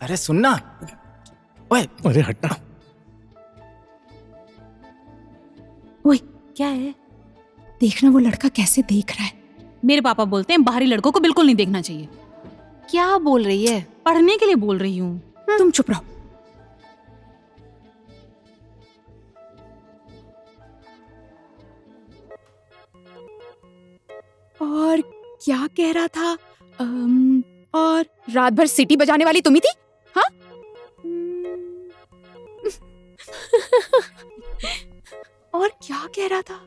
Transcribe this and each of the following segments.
अरे सुनना, ओए, अरे हटना। ओए क्या है? देखना वो लड़का कैसे देख रहा है। मेरे पापा बोलते हैं बाहरी लड़कों को बिल्कुल नहीं देखना चाहिए। क्या बोल रही है? पढ़ने के लिए बोल रही हूँ। तुम चुप रहो। और क्या कह रहा था? और रात भर सीटी बजाने वाली तुम ही थी? हाँ? और क्या कह रहा था?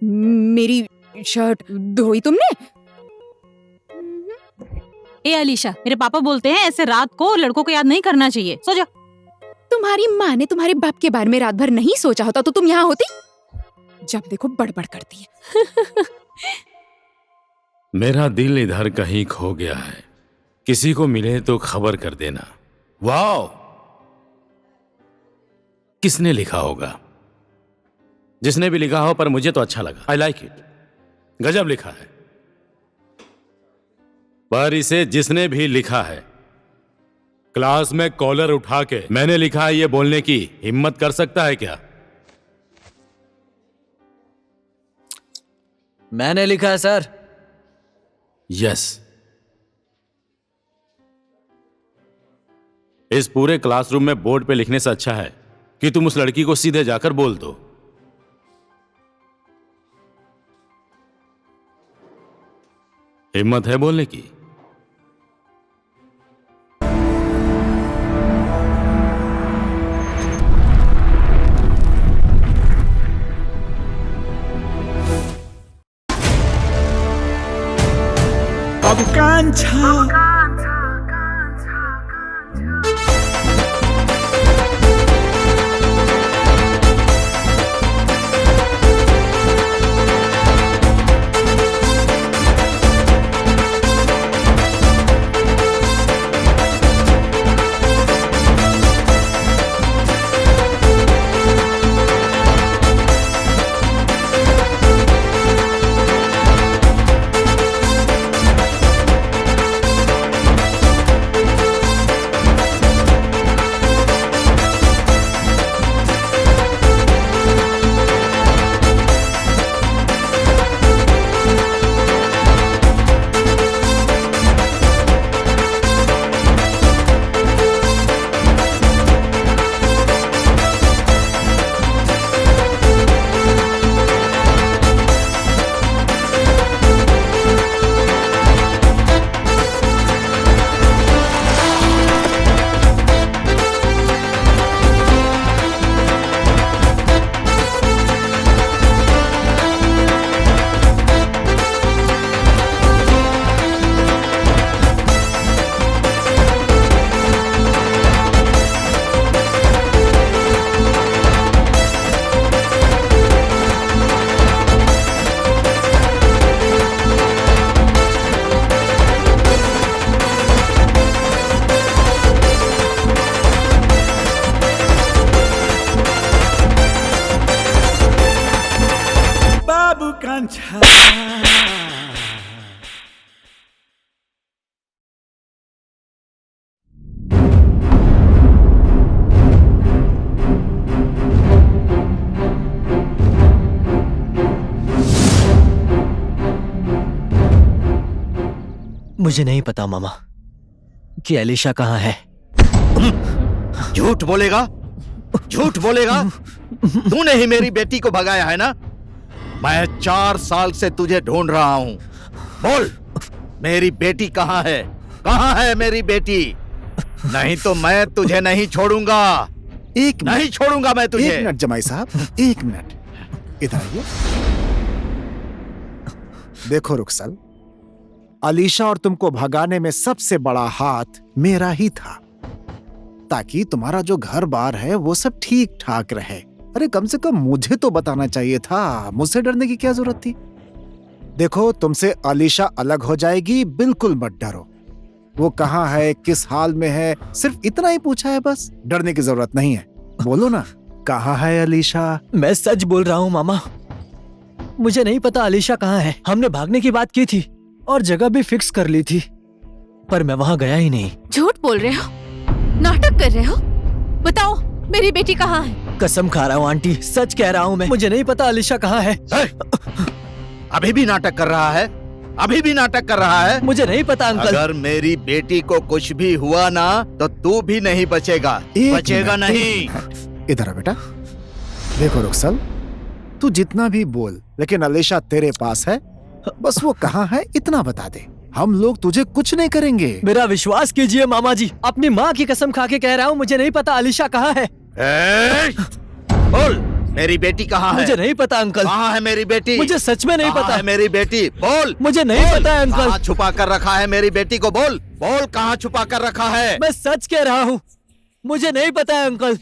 मेरी शर्ट धोई तुमने? ए अलीशा, मेरे पापा बोलते हैं ऐसे रात को लड़कों को याद नहीं करना चाहिए। सो जा। तुम्हारी माँ ने तुम्हारे बाप के बारे में रात भर नहीं सोचा होता तो तुम यहाँ होती? जब देखो बड़बड़ करती है। मेरा दिल इधर कहीं खो गया है, किसी को मिले तो खबर कर देना। वाओ, किसने लिखा होगा? जिसने भी लिखा हो, पर मुझे तो अच्छा लगा। I like it. गजब लिखा है। पर इसे जिसने भी लिखा है, क्लास में कॉलर उठा के मैंने लिखा है ये बोलने की हिम्मत कर सकता है क्या? मैंने लिखा है सर। यस। इस पूरे क्लासरूम में बोर्ड पे लिखने से अच्छा है कि तुम उस लड़की को सीधे जाकर बोल दो। हिम्मत है बोलने की? बाबू कांछा। मुझे नहीं पता मामा कि अलीशा कहाँ है। झूठ बोलेगा? झूठ बोलेगा? तूने ही मेरी बेटी को भगाया है ना? मैं 4 साल से तुझे ढूंढ रहा हूं। बोल, मेरी बेटी कहाँ है? कहाँ है मेरी बेटी? नहीं तो मैं तुझे नहीं छोड़ूंगा। नहीं छोड़ूंगा मैं तुझे। 1 मिनट जमाई साहब, 1 मिनट इधर आइए। देखो रुखसल, अलीशा और तुमको भगाने में सबसे बड़ा हाथ मेरा ही था, ताकि तुम्हारा जो घर बार है वो सब ठीक ठाक रहे। अरे कम से कम मुझे तो बताना चाहिए था, मुझसे डरने की क्या जरूरत थी? देखो, तुमसे अलीशा अलग हो जाएगी, बिल्कुल मत डरो। वो कहाँ है, किस हाल में है, सिर्फ इतना ही पूछा है बस। डरने की जरूरत नहीं है। बोलो ना, कहाँ है अलीशा? मैं सच बोल रहा हूँ मामा। मुझे नहीं पता अलीशा कहाँ है। हमने भागने की बात की थी और जगह भी फिक्स कर ली थी, पर मैं वहाँ गया ही नहीं। झूठ बोल रहे हो, नाटक कर रहे हो। बताओ मेरी बेटी कहाँ है? कसम खा रहा हूँ आंटी, सच कह रहा हूँ मैं। मुझे नहीं पता अलीशा कहाँ है। अभी भी नाटक कर रहा है, अभी भी नाटक कर रहा है। मुझे नहीं पता अंकल। अगर मेरी बेटी को कुछ भी हुआ ना तो तू भी नहीं बचेगा, बचेगा नहीं। इधर आ बेटा। देखो रुखसल, तू जितना भी बोल, लेकिन अलीशा तेरे पास है। बस वो कहाँ है इतना बता दे, हम लोग तुझे कुछ नहीं करेंगे। मेरा विश्वास कीजिए मामा जी, अपनी माँ की कसम खा के कह रहा हूँ, मुझे नहीं पता अलीशा कहाँ है। बोल, मेरी बेटी कहाँ है? मुझे नहीं पता अंकल। कहाँ है मेरी बेटी? मुझे सच में नहीं पता है मेरी बेटी। बोल, मुझे नहीं पता है अंकल। कहाँ छुपा कर रखा है मेरी बेटी को? बोल बोल, कहाँ छुपा कर रखा है? मैं सच कह रहा हूँ, मुझे नहीं पता है अंकल।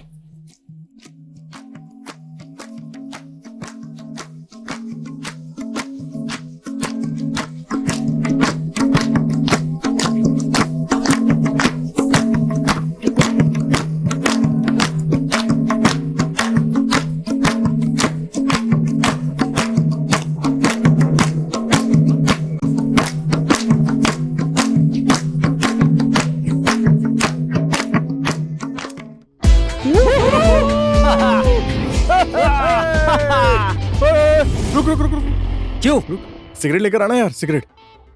क्यों? सिगरेट लेकर आना यार, सिगरेट।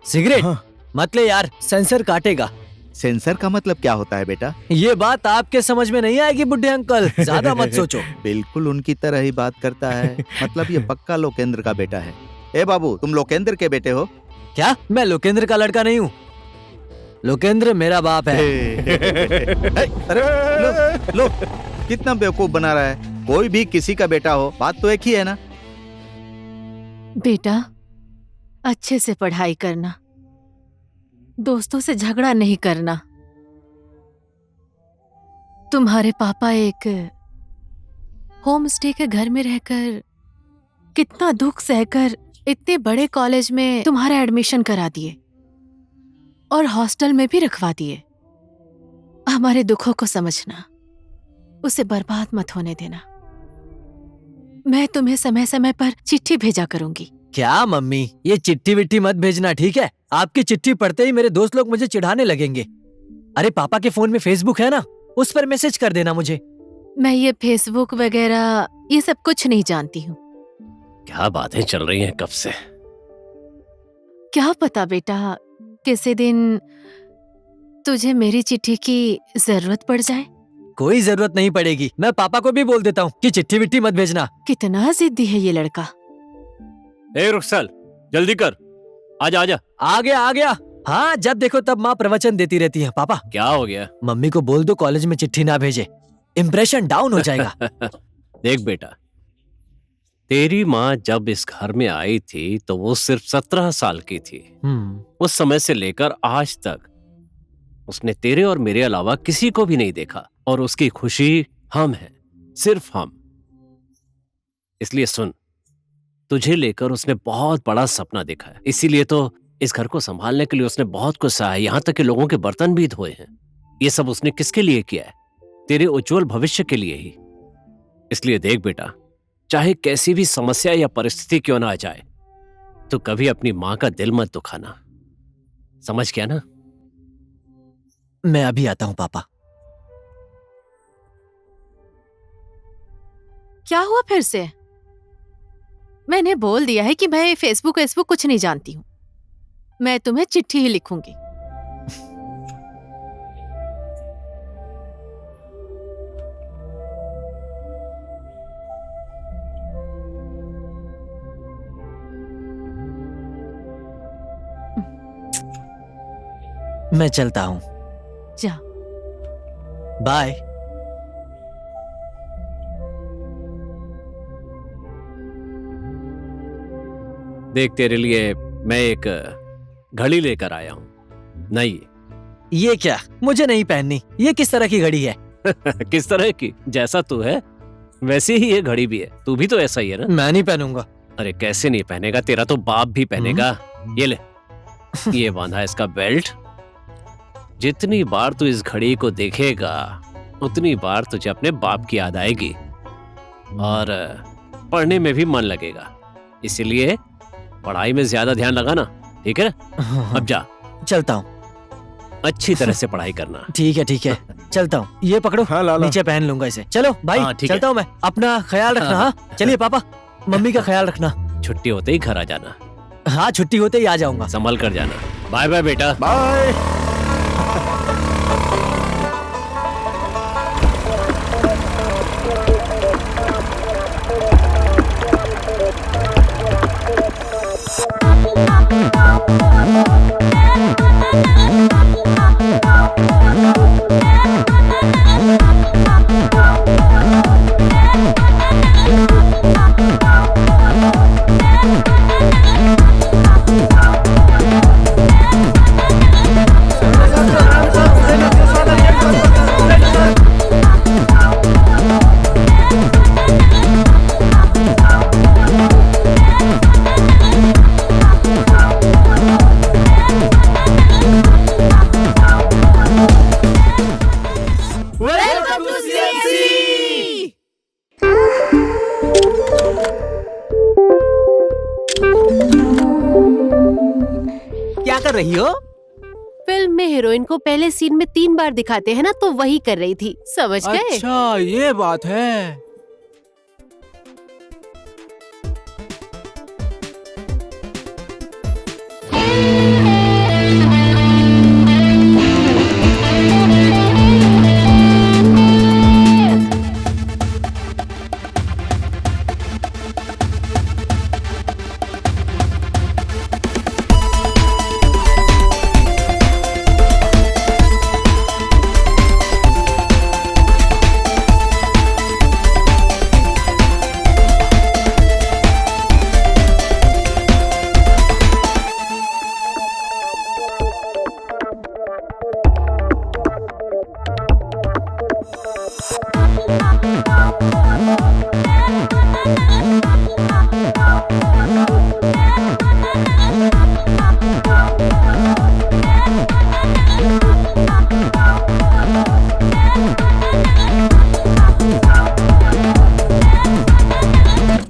सिगरेट? हाँ। मत ले यार, सेंसर काटेगा। सेंसर का मतलब क्या होता है बेटा? ये बात आपके समझ में नहीं आएगी बुड्ढे अंकल, ज्यादा मत सोचो। बिल्कुल उनकी तरह ही बात करता है। मतलब ये पक्का लोकेंद्र का बेटा है। ए बाबू, तुम लोकेंद्र के बेटे हो? क्या? मैं लोकेंद्र का लड़का नहीं हूँ, लोकेंद्र मेरा बाप है। अरे लो, कितना बेवकूफ बना रहा है। कोई भी किसी का बेटा हो, बात तो एक ही है ना। बेटा, अच्छे से पढ़ाई करना, दोस्तों से झगड़ा नहीं करना। तुम्हारे पापा एक होम स्टे के घर में रहकर कितना दुख सहकर इतने बड़े कॉलेज में तुम्हारा एडमिशन करा दिए और हॉस्टल में भी रखवा दिए। हमारे दुखों को समझना, उसे बर्बाद मत होने देना। मैं तुम्हें समय समय पर चिट्ठी भेजा करूंगी। क्या मम्मी, ये चिट्ठी विट्ठी मत भेजना, ठीक है? आपकी चिट्ठी पढ़ते ही मेरे दोस्त लोग मुझे चिढ़ाने लगेंगे। अरे पापा के फोन में फेसबुक है ना, उस पर मैसेज कर देना मुझे। मैं ये फेसबुक वगैरह ये सब कुछ नहीं जानती हूँ। क्या बातें चल रही हैं कब से? क्या पता बेटा, किसी दिन तुझे मेरी चिट्ठी की जरूरत पड़ जाए। कोई जरूरत नहीं पड़ेगी, मैं पापा को भी बोल देता हूँ कि चिट्ठी विट्ठी मत भेजना। कितना जिद्दी है ये लड़का। ए रुखसाल, जल्दी कर, आजा आजा। आ गया। हाँ, जब देखो तब माँ प्रवचन देती रहती है। पापा, क्या हो गया? मम्मी को बोल दो कॉलेज में चिट्ठी ना भेजे, इम्प्रेशन डाउन हो जाएगा। देख बेटा, तेरी माँ जब इस घर में आई थी तो वो सिर्फ 17 साल की थी। उस समय से लेकर आज तक उसने तेरे और मेरे अलावा किसी को भी नहीं देखा, और उसकी खुशी हम हैं, सिर्फ हम। इसलिए सुन, तुझे लेकर उसने बहुत बड़ा सपना देखा है, इसीलिए तो इस घर को संभालने के लिए उसने बहुत कुछ सहा है, यहाँ तक कि लोगों के बर्तन भी धोए हैं। ये सब उसने किसके लिए किया है? तेरे उज्जवल भविष्य के लिए ही। इसलिए देख बेटा, चाहे कैसी भी समस्या या परिस्थिति क्यों ना आ जाए, तो कभी अपनी माँ का दिल मत दुखाना। समझ गया ना? मैं अभी आता हूँ पापा। क्या हुआ फिर से? मैंने बोल दिया है कि मैं फेसबुक कुछ नहीं जानती हूँ। मैं तुम्हें चिट्ठी ही लिखूंगी। मैं चलता हूँ। जा। बाय। देख, तेरे लिए मैं एक घड़ी लेकर आया हूँ। नहीं, ये क्या? मुझे नहीं पहननी। ये किस तरह की घड़ी है? किस तरह की? जैसा तू है वैसे ही ये घड़ी भी है। तू भी तो ऐसा ही है ना? मैं नहीं पहनूंगा। अरे कैसे नहीं पहनेगा? तेरा तो बाप भी पहनेगा। ये ले, ये बांधा इसका बेल्ट। जितनी बार तू इस घड़ी को देखेगा उतनी बार तुझे अपने बाप की याद आएगी और पढ़ने में भी मन लगेगा। इसीलिए पढ़ाई में ज्यादा ध्यान लगाना, ठीक है? अब जा, चलता हूँ। अच्छी तरह से पढ़ाई करना। ठीक है, चलता हूँ। ये पकड़ो, हाँ लाला। नीचे पहन लूंगा इसे। चलो भाई, हाँ, ठीक है। चलता हूँ मैं। अपना ख्याल रखना। हाँ, चलिए पापा, मम्मी का ख्याल रखना। छुट्टी होते ही घर आ जाना, हाँ, छुट्टी होते ही आ जाऊंगा। संभल कर जाना। बाय बाय बेटा। बाय। क्या कर रही हो? फिल्म में हीरोइन को पहले सीन में 3 बार दिखाते हैं ना, तो वही कर रही थी, समझ गए? अच्छा, ये बात है।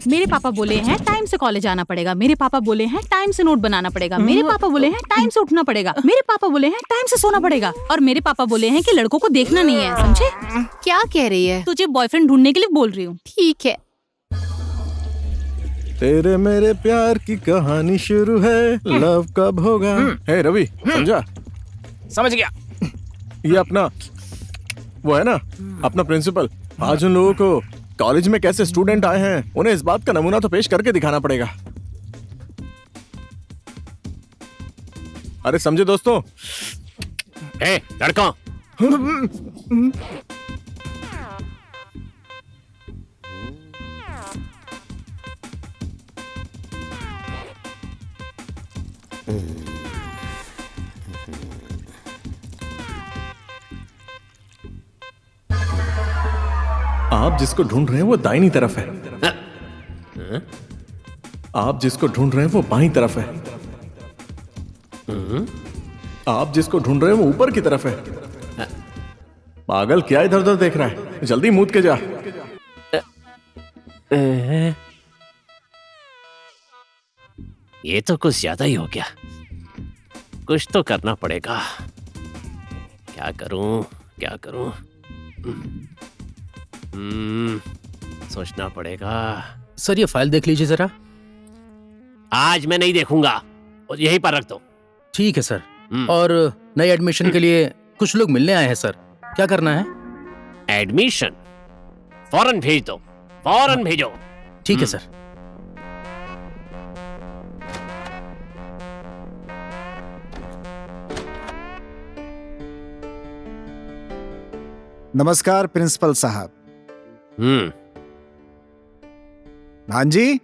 मेरे पापा बोले हैं टाइम से कॉलेज आना पड़ेगा, मेरे पापा बोले हैं टाइम से नोट बनाना पड़ेगा, मेरे पापा बोले हैं टाइम से उठना पड़ेगा, मेरे पापा बोले हैं टाइम से सोना पड़ेगा, और मेरे पापा बोले हैं कि लड़कों को देखना नहीं है, समझे? क्या कह रही है? तुझे बॉयफ्रेंड ढूंढने के लिए बोल रही हूँ। ठीक है। तेरे मेरे प्यार की कहानी शुरू है, लव कब होगा? हे रवि, समझा? समझ गया। ये अपना वो है ना, अपना प्रिंसिपल। आज उन लोगों को कॉलेज में कैसे स्टूडेंट आए हैं, उन्हें इस बात का नमूना तो पेश करके दिखाना पड़ेगा। अरे समझे दोस्तों? ए, लड़का, आप जिसको ढूंढ रहे हैं वो दाहिनी तरफ है, आप जिसको ढूंढ रहे हैं वो बाईं तरफ है, आप जिसको ढूंढ रहे हैं वो ऊपर की तरफ है। पागल, क्या इधर उधर देख रहा है? जल्दी मूत के जा। ये तो कुछ ज्यादा ही हो गया। कुछ तो करना पड़ेगा। क्या करूं, क्या करूं? सोचना पड़ेगा। सर ये फाइल देख लीजिए जरा। आज मैं नहीं देखूंगा, यहीं पर रख दो। ठीक है सर। और नए एडमिशन के लिए कुछ लोग मिलने आए हैं सर, क्या करना है? एडमिशन फौरन भेज दो, फौरन भेजो। ठीक है सर। नमस्कार प्रिंसिपल साहब। भांजी,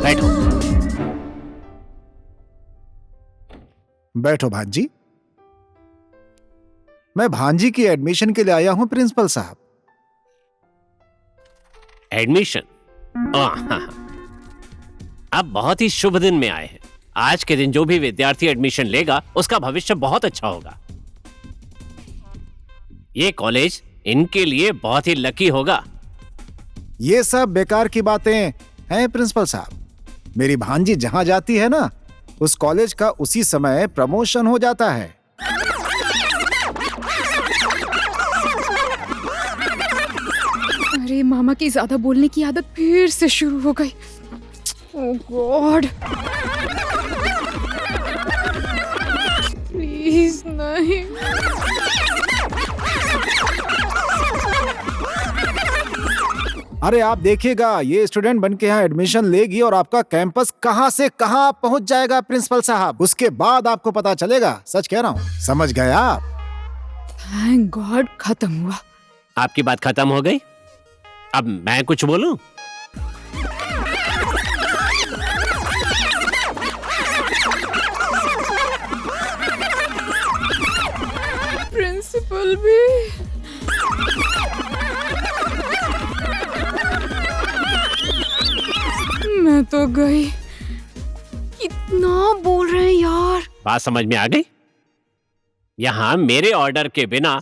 बैठो। बैठो भांजी। मैं भांजी की एडमिशन के लिए आया हूं प्रिंसिपल साहब। एडमिशन? अब बहुत ही शुभ दिन में आए हैं। आज के दिन जो भी विद्यार्थी एडमिशन लेगा उसका भविष्य बहुत अच्छा होगा। ये कॉलेज इनके लिए बहुत ही लकी होगा। ये सब बेकार की बातें हैं प्रिंसिपल साहब। मेरी भांजी जहां जाती है ना, उस कॉलेज का उसी समय प्रमोशन हो जाता है। अरे मामा की ज्यादा बोलने की आदत फिर से शुरू हो गई। ओह गॉड, प्लीज नहीं। अरे आप देखिएगा, ये स्टूडेंट बन के यहाँ एडमिशन लेगी और आपका कैंपस कहाँ से कहाँ पहुँच जाएगा प्रिंसिपल साहब। उसके बाद आपको पता चलेगा। सच कह रहा हूँ, समझ गए आप? थैंक गॉड, खत्म हुआ। आपकी बात खत्म हो गई? अब मैं कुछ बोलूं? प्रिंसिपल भी। मैं तो गई। कितना बोल रहे हैं यार। बात समझ में आ गई? यहाँ मेरे ऑर्डर के बिना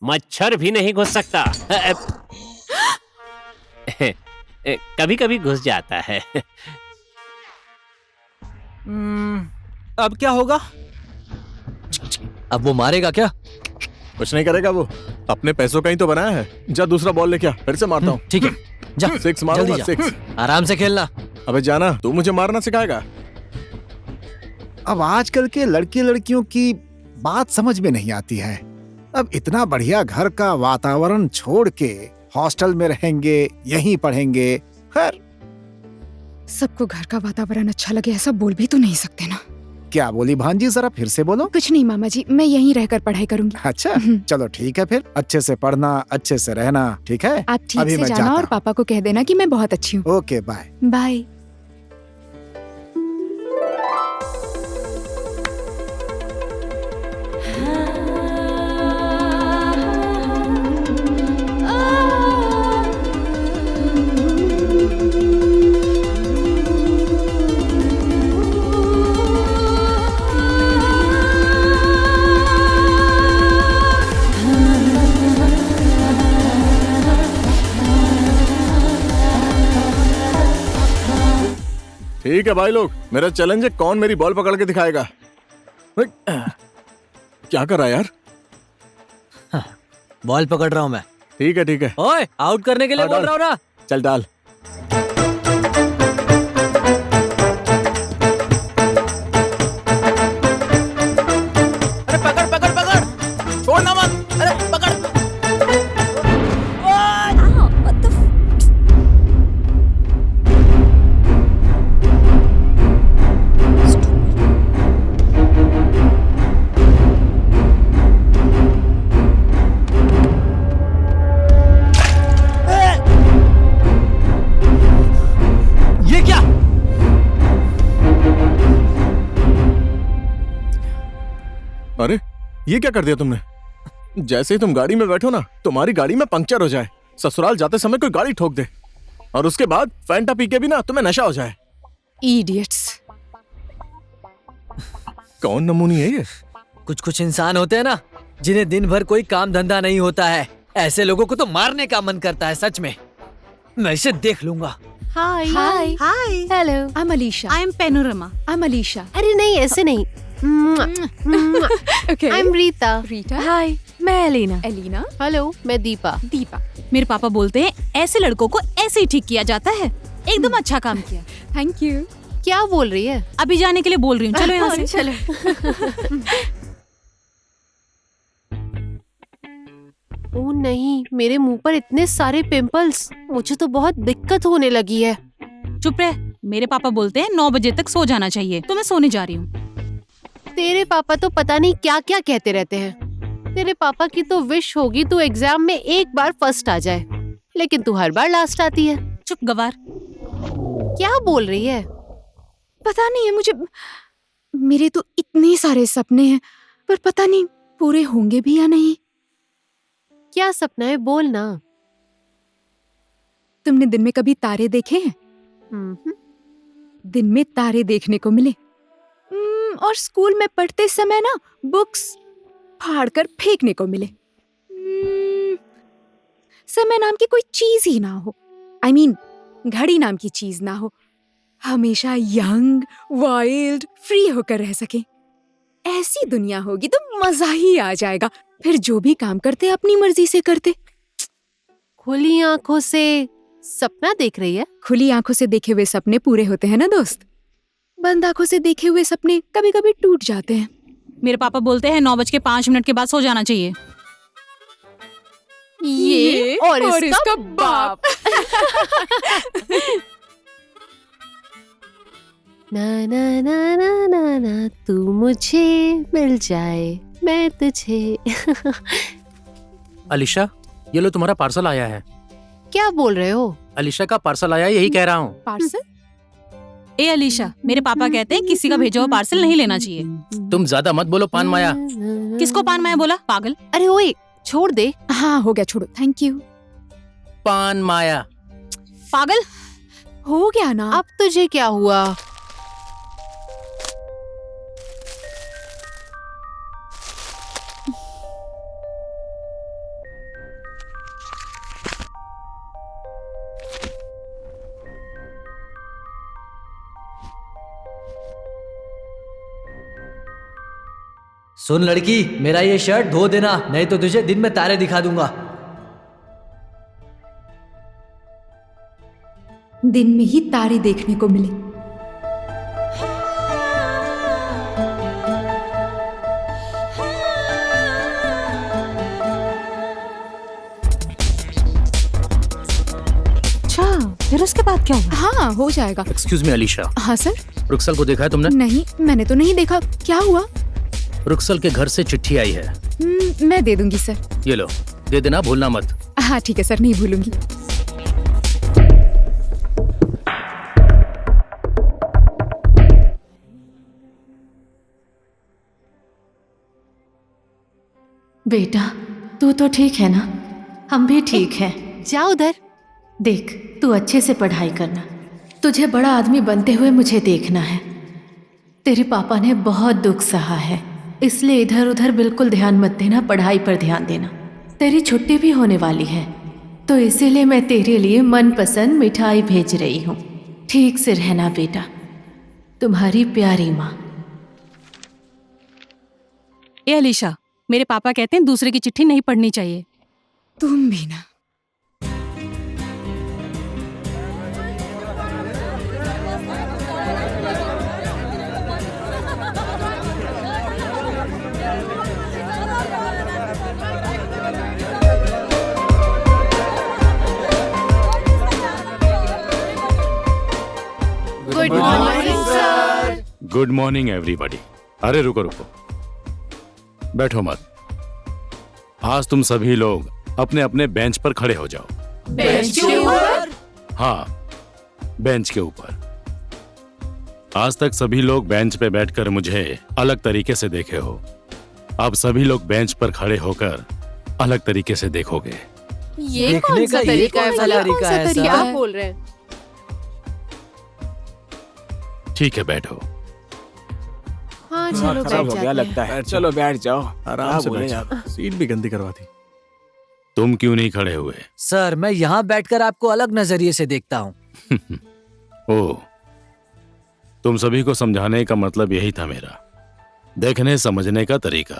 मच्छर भी नहीं घुस सकता। कभी कभी घुस जाता है। अब क्या होगा? अब वो मारेगा क्या? कुछ नहीं करेगा वो, अपने पैसों का ही तो बनाया है। जा दूसरा बॉल लेके आ, फिर से मारता हूँ। ठीक है, जा। सिक्स मारूंगा, जल्दी जा। 6। आराम से खेलना। अबे जाना, तू मुझे मारना सिखाएगा? अब आजकल के लड़के लड़कियों की बात समझ में नहीं आती है। अब इतना बढ़िया घर का वातावरण छोड़ के हॉस्टल में रहेंगे, यहीं पढ़ेंगे। खैर, सबको घर का वातावरण अच्छा लगे ऐसा बोल भी तो नहीं सकते ना। क्या बोली भांजी, जरा फिर से बोलो। कुछ नहीं मामा जी, मैं यहीं रहकर पढ़ाई करूंगी। अच्छा, चलो ठीक है फिर। अच्छे से पढ़ना, अच्छे से रहना, ठीक है? आप ठीक अभी से मैं जाना जाता और पापा को कह देना कि मैं बहुत अच्छी हूँ। Okay, bye. बाय। ठीक है भाई लोग, मेरा चैलेंज है, कौन मेरी बॉल पकड़ के दिखाएगा। क्या कर रहा है यार? बॉल पकड़ रहा हूँ मैं। ठीक है ठीक है। ओए, आउट करने के लिए बोल रहा हूँ ना। चल डाल। अरे पकड़ पकड़ पकड़, छोड़ना मत। अरे पकड़। ये क्या? अरे ये क्या कर दिया तुमने? जैसे ही तुम गाड़ी में बैठो ना, तुम्हारी गाड़ी में पंक्चर हो जाए, ससुराल जाते समय कोई गाड़ी ठोक दे, और उसके बाद फैंटा पी के भी ना तुम्हें नशा हो जाए। इडियट्स। कौन नमूनी है ये? कुछ कुछ इंसान होते हैं ना, जिन्हें दिन भर कोई काम धंधा नहीं होता है। ऐसे लोगों को तो मारने का मन करता है सच में। मैं इसे देख लूंगा। Hi hi. Hi hello. I am Alisha. I am Panorama. I am Alisha. अरे नहीं, ऐसे नहीं। Okay. I am Rita. Rita. Hi, मैं एलिना। एलिना। हेलो, मैं दीपा। दीपा। मेरे पापा बोलते हैं ऐसे लड़कों को ऐसे ही ठीक किया जाता है। एकदम अच्छा काम किया। Thank you. क्या बोल रही है? अभी जाने के लिए बोल रही हूँ, चलो यहाँ से। चलो। ओह नहीं, मेरे मुंह पर इतने सारे पिंपल्स, मुझे तो बहुत दिक्कत होने लगी है। चुप रह। मेरे पापा बोलते हैं 9 बजे तक सो जाना चाहिए, तो मैं सोने जा रही हूँ। तेरे पापा तो पता नहीं क्या क्या कहते रहते हैं। तेरे पापा की तो विश होगी तू एग्जाम में एक बार फर्स्ट आ जाए, लेकिन तू हर बार लास्ट आती है। चुप गवार। क्या बोल रही है? पता नहीं है मुझे। मेरे तो इतने सारे सपने हैं, पर पता नहीं पूरे होंगे भी या नहीं। क्या सपना है, बोल ना। तुमने दिन में कभी तारे देखे हैं? दिन में तारे देखने को मिले। और स्कूल में पढ़ते समय ना बुक्स फाड़कर फेंकने को मिले। समय नाम की कोई चीज ही ना हो। I mean, घड़ी नाम की चीज ना हो। हमेशा यंग, वाइल्ड, फ्री होकर रह सके। ऐसी दुनिया होगी तो मजा ही आ जाएगा। फिर जो भी काम करते अपनी मर्जी से करते। खुली आंखों से सपना देख रही है? खुली आंखों से देखे हुए सपने पूरे होते हैं ना दोस्त। बंद आंखों से देखे हुए सपने कभी कभी टूट जाते हैं। मेरे पापा बोलते हैं 9:05 के बाद सो जाना चाहिए। ये और इसका बाप। ना ना ना ना ना ना, तू मुझे मिल जाए मैं तुझे। अलीशा, ये लो तुम्हारा पार्सल आया है। क्या बोल रहे हो? अलीशा का पार्सल आया है, यही कह रहा हूँ। पार्सल? ए अलीशा, मेरे पापा कहते हैं किसी का भेजा हुआ पार्सल नहीं लेना चाहिए। तुम ज्यादा मत बोलो पान माया। किसको पान माया बोला, पागल? अरे ओए, छोड़ दे। हाँ हो गया, छोड़ो, थैंक यू। पान माया पागल हो गया ना। अब तुझे क्या हुआ? सुन लड़की, मेरा ये शर्ट धो देना, नहीं तो तुझे दिन में तारे दिखा दूंगा। दिन में ही तारे देखने को मिले। अच्छा, फिर उसके बाद क्या हुआ? हाँ हो जाएगा। एक्सक्यूज मी अलीशा, हाँ सर। रुक्सल को देखा है तुमने? नहीं, मैंने तो नहीं देखा। क्या हुआ? रुक्सल के घर से चिट्ठी आई है। मैं दे दूंगी सर। ये लो, दे देना, भूलना मत। हाँ ठीक है सर, नहीं भूलूंगी। बेटा, तू तो ठीक है ना? हम भी ठीक हैं। जा उधर। देख, तू अच्छे से पढ़ाई करना। तुझे बड़ा आदमी बनते हुए मुझे देखना है। तेरे पापा ने बहुत दुख सहा है, इसलिए इधर उधर बिल्कुल ध्यान मत देना, पढ़ाई पर ध्यान देना। तेरी छुट्टी भी होने वाली है, तो इसीलिए मैं तेरे लिए मनपसंद मिठाई भेज रही हूँ। ठीक से रहना बेटा। तुम्हारी प्यारी माँ। ए अलीशा, मेरे पापा कहते हैं दूसरे की चिट्ठी नहीं पढ़नी चाहिए। तुम भी ना। Good morning sir. Good morning everybody. अरे रुको रुको, बैठो मत। आज तुम सभी लोग अपने अपने बेंच पर खड़े हो जाओ। बेंच के ऊपर? हाँ, बेंच के ऊपर। आज तक सभी लोग बेंच पे बैठकर मुझे अलग तरीके से देखे हो। अब सभी लोग बेंच पर खड़े होकर अलग तरीके से देखोगे। ये कौन सा तरीका है? भला कौन सा तरीका क्या है? बोल रहे हैं? ठीक है, बैठो। हाँ चलो बैठ हो गया जाते लगता हैं। है। चलो बैठ जाओ। आराम से बोले बैठ यार। जा। सीट भी गंदी करवा दी। तुम क्यों नहीं खड़े हुए? सर, मैं यहाँ बैठकर आपको अलग नजरिए से देखता हूँ। ओह, तुम सभी को समझाने का मतलब यही था मेरा। देखने समझने का तरीका।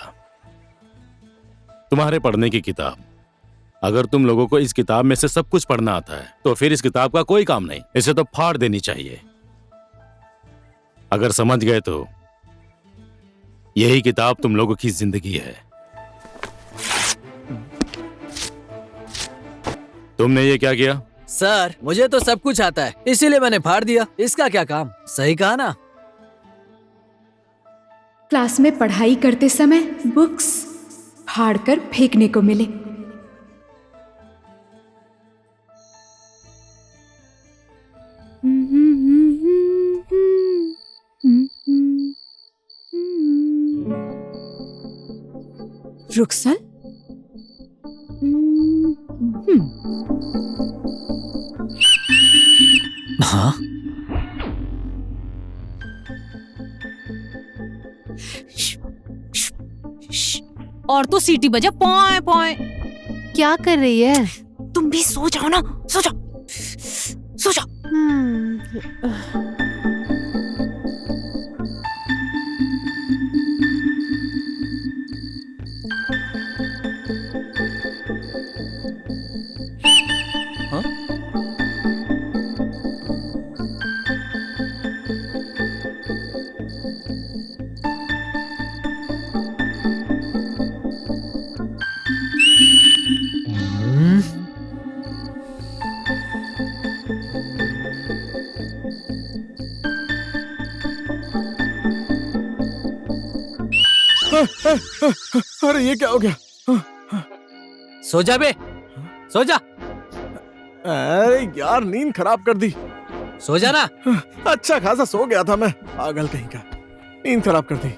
तुम्हारे पढ़ने की किताब। अगर तुम लोगों को इस किताब में से सब कुछ पढ़ना आता है तो फिर इस किताब का कोई काम नहीं, इसे तो फाड़ देनी चाहिए। अगर समझ गए तो यही किताब तुम लोगों की जिंदगी है। तुमने ये क्या किया? सर, मुझे तो सब कुछ आता है, इसीलिए मैंने फाड़ दिया। इसका क्या काम? सही कहा ना? क्लास में पढ़ाई करते समय बुक्स फाड़कर फेंकने को मिले। रुक्सल? हाँ? और तो सीटी बजा, पॉय पॉय। क्या कर रही है? तुम तुम भी सो जाओ ना, सो जाओ, सो जाओ। अरे ये क्या हो गया? सो जा बे, सो जा, अरे यार नींद खराब कर दी। सो जा ना। अच्छा खासा सो गया था मैं, पागल कहीं का, नींद खराब कर दी।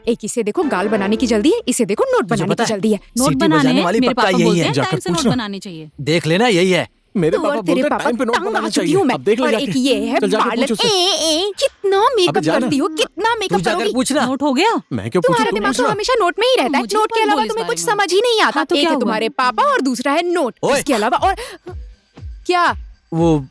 एक इसे देखो गाल बनाने की जल्दी है, इसे देखो नोट तुझे बनाने पता की है? जल्दी है। नोट सीटी बनाने बजाने हैं, वाली मेरे पक्का पापा यही बोलते है। हैं जाकर टाइम से नोट पूछना। बनाने चाहिए। देख लेना, यही है। मेरे तो पापा और तेरे बोलते पापा टाइम पे नोट टांग बनाना आ चुकी चाहिए। हूँ मैं। अब देख ले और जाके। एक ये है चल जाके पार्लर। पूछ उससे। कितना मेकअप जाना। करती हो, कितना तू मेकअप जाकर करोगी। पूछना। नोट हो गया? मैं क्यों पूछूं? तुम्हारा तुम दिमाग तो पूछना। हमेशा नोट में ही रहता है। मुझे नोट के मत अलावा बोल इस तुम्हें बारे कुछ में। समझ ही नहीं आता। हाँ, तो एक क्या है हुआ? तुम्हारे पापा और दूसरा है नोट। ओए। इसके अलावा और क्या? वो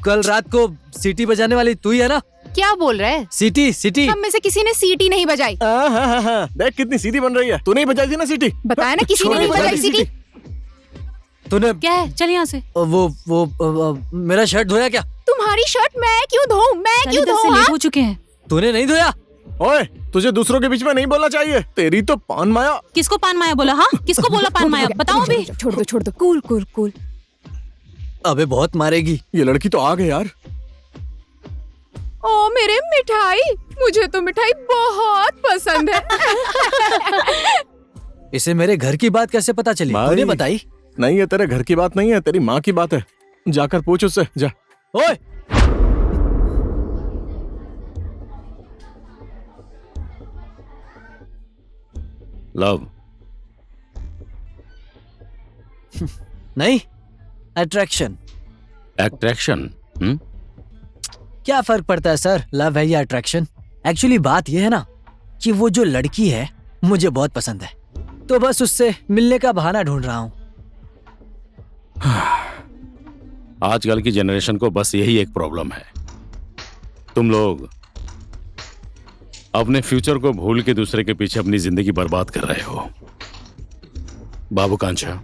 कल रात को सीटी बजाने वाली तू ही है ना? क्या बोल रहे हैं? सीटी सीटी। हम में से किसी ने सीटी नहीं बजाई। हाँ, देख कितनी सीधी बन रही है। तू नहीं बजाई थी ना सीटी? बताया ना, किसी छोड़ ने दे, नहीं बजा बजाई दी सीटी। तूने क्या है? चल यहाँ से। वो मेरा शर्ट धोया क्या? तुम्हारी शर्ट मैं क्यों धोऊं? मैं चल क्यों इधर से धोऊं? लेट हाँ? हो चुके हैं। तूने नहीं धोया? ओए, तुझे दूसरों के बीच में नहीं बोलना चाहिए। तेरी तो पान माया। किसको पान माया बोला? हाँ, किसको बोला पान माया? बताओ अभी। छोड़ दो। Cool cool cool. अबे बहुत मारेगी। ये लड़की तो आ गई यार। ओ मेरे मिठाई, मुझे तो मिठाई बहुत पसंद है। इसे मेरे घर की बात कैसे पता चली? भाई। तूने बताई? नहीं, ये तेरे घर की बात नहीं है, तेरी माँ की बात है। जाकर पूछ उससे, जा। ओए, लव। नहीं, अट्रैक्शन। अट्रैक्शन? क्या फर्क पड़ता है सर, लव है या अट्रैक्शन? एक्चुअली बात यह है ना कि वो जो लड़की है मुझे बहुत पसंद है, तो बस उससे मिलने का बहाना ढूंढ रहा हूं। आजकल की जनरेशन को बस यही एक प्रॉब्लम है। तुम लोग अपने फ्यूचर को भूल के दूसरे के पीछे अपनी जिंदगी बर्बाद कर रहे हो। बाबू कांचा,